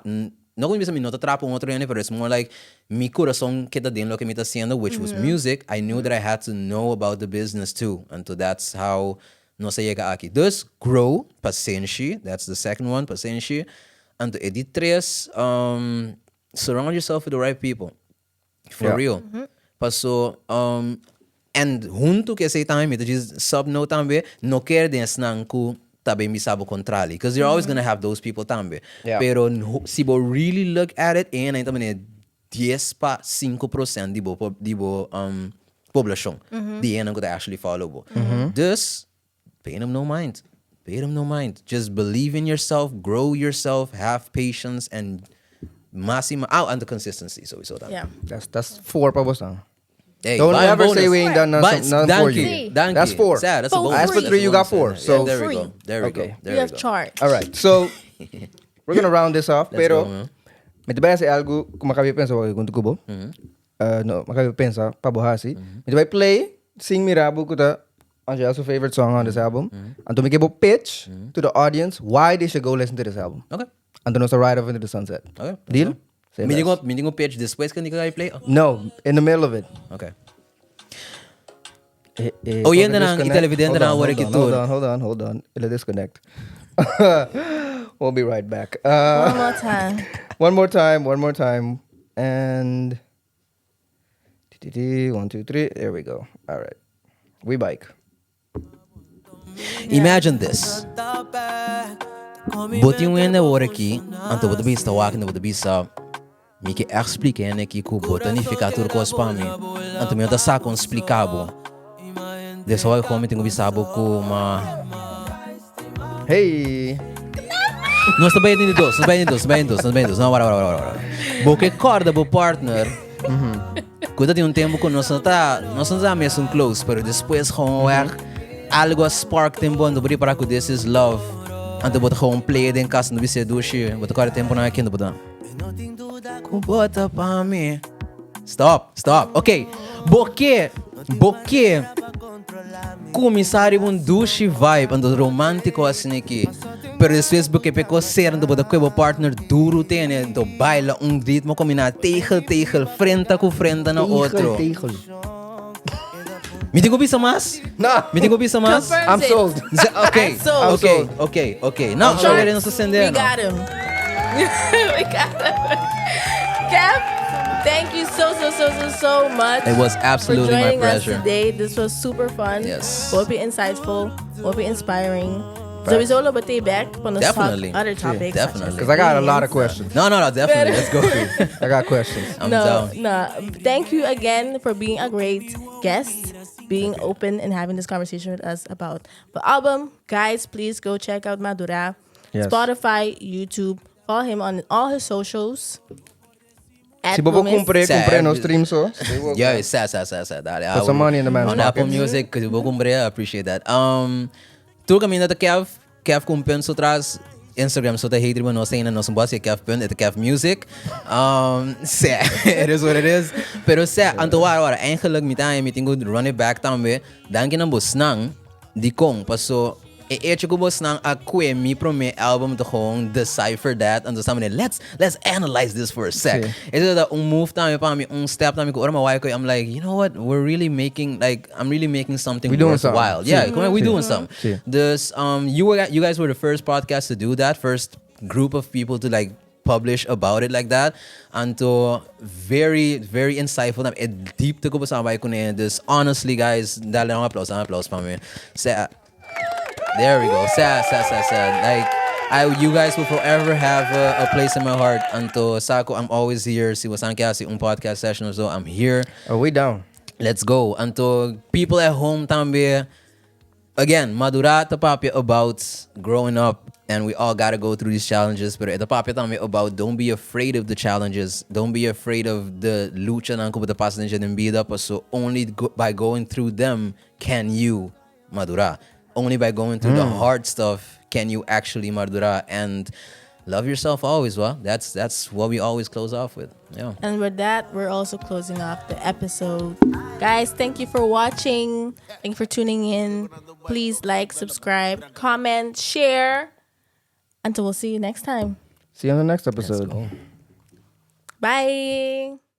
kung bisa mi nota trapo otro yan, pero it's more like mi corazón kita din lo que mi ta haciendo, which was music. I knew that I had to know about the business too, and so that's how no se llega aquí. Dus grow, paciencia. That's the second one, paciencia. And to edit tres, surround yourself with the right people. For real. Paso, and junto que say time, ito is sub no tambe, no quer dens nang ku tabe mi sabo contrali. Because you're always gonna have those people tambe. Yeah. Pero si bo really look at it, na ito man 10% di bo population. Di yan ang ko actually follow bo. Dus, pay them no mind. Pay them no mind. Just believe in yourself, grow yourself, have patience, and maxima and the consistency. So we saw that. Yeah. That's 4 pa boss. Hey, Don't buy a ever bonus. say we ain't done nothing for Donkey, you. donkey. That's 4. Sad, that's a For bonus. As for free. 3, you got That's a 4. bonus. So Yeah, there we Free. go. There we Okay. go. There You we have go. charge. all right. So we're gonna round this off. Let's Pero go, man. may tiba sa algo kung makapipensa wag kung tukubo. No, makapipensa pabuhasi. May tiba play sing mirabu kuta Angèle's favorite song on this album. And to make a pitch to the audience why they should go listen to this album. Okay. And to know Ride Off Into the Sunset. Okay. Deal? Say Meaning less. ko pitch this way, can you play? Oh, No, in the middle of it. okay. Oh, yan na lang, itelevidente na wala kitur. Hold on. It'll disconnect. We'll be right back. One more time. One more time. And 1, 2, 3. There we go. All right. We bike. Imagine this. Buti yung na wala ki, anto buta bisa tawakin na buta bisa, mi ke explique na ki ku buta ni ficatur ko spami, anto mi ta sa kon explicabo. Dessa hora como tenho bisabo ku ma. Hey. Nós também nem dos. Não, wala. Porque corda bo partner. Cuida de tempo que nós não tá mesmo close, pero depois como algo spark tempo ando para que this is love. Ando bota com play den casa no bise dushi, bota corda tempo na aqui no bota. Ku bota pa me. Stop. Okay. Boque. Comissário um douche vibe, ando romântico assim aqui. Pero depois porque pecou ser ando bota com o partner duro tem, ando baila ritmo combina tegel, frente com frente na outro. Me digo bisa mas? No. Me digo bisa mas? Confirms I'm it. sold. Okay. I'm sold. Okay. Não, só ele não se acender. We got him. We got him. Kevv, thank you so much. It was absolutely for my joining pleasure. us today. This was super fun. Yes. Hope it insightful. Hope it inspiring. So we all about back on the Definitely. other topics. Definitely. Because I got a lot of questions. No, definitely. Let's go. I got questions. I'm down. No. Thank you again for being a great guest, being open and having this conversation with us about the album. Guys, please go check out MADURÁ. Yes. Spotify, YouTube. Follow him on all his socials. At Si Bobo Gomez. cumpre no stream so. Yeah, it's sad. Dale. Put some money in the man's on Apple pocket. Music, because you comprei, I appreciate that. Tu caminho da Kevv com penso traz Instagram so the hate ribbon no saying no some boss Kevv pen at Kevv Music. It is what it is. Pero anto wara eigenlijk mi tayo meeting good run it back tambe. Danke nang bus nang di kong paso eche ko bus nang akwe mi pro me album to kong decipher that and so something let's analyze this for a sec. Ito da move tayo pa mi step tayo ko ora mawai ko I'm like, you know what, I'm really making something We doing worthwhile. something. Yeah, we doing something. Sí. This you guys were the first podcast to do that, first group of people to like publish about it like that, and to very insightful. Deep to go pa sa ko na this. Honestly, guys, dali ang applause pa mi. There we go. Sad. Like you guys will forever have a place in my heart. Anto sako, I'm always here. Si wasan kaya si podcast session or so, I'm here. Are we down? Let's go. Anto people at home tambe. Again, MADURÁ tapapya about growing up, and we all gotta go through these challenges. But tapapya tambe about don't be afraid of the challenges. Don't be afraid of the lucha na kubo tapasa ninja ng bida. So only by going through them can you MADURÁ. only by going through the hard stuff can you actually madura and love yourself always. Well, that's what we always close off with. Yeah. And with that, we're also closing off the episode. Guys, thank you for watching. Thank you for tuning in. Please like, subscribe, comment, share. Until we'll see you next time. See you on the next episode. Let's go. Bye.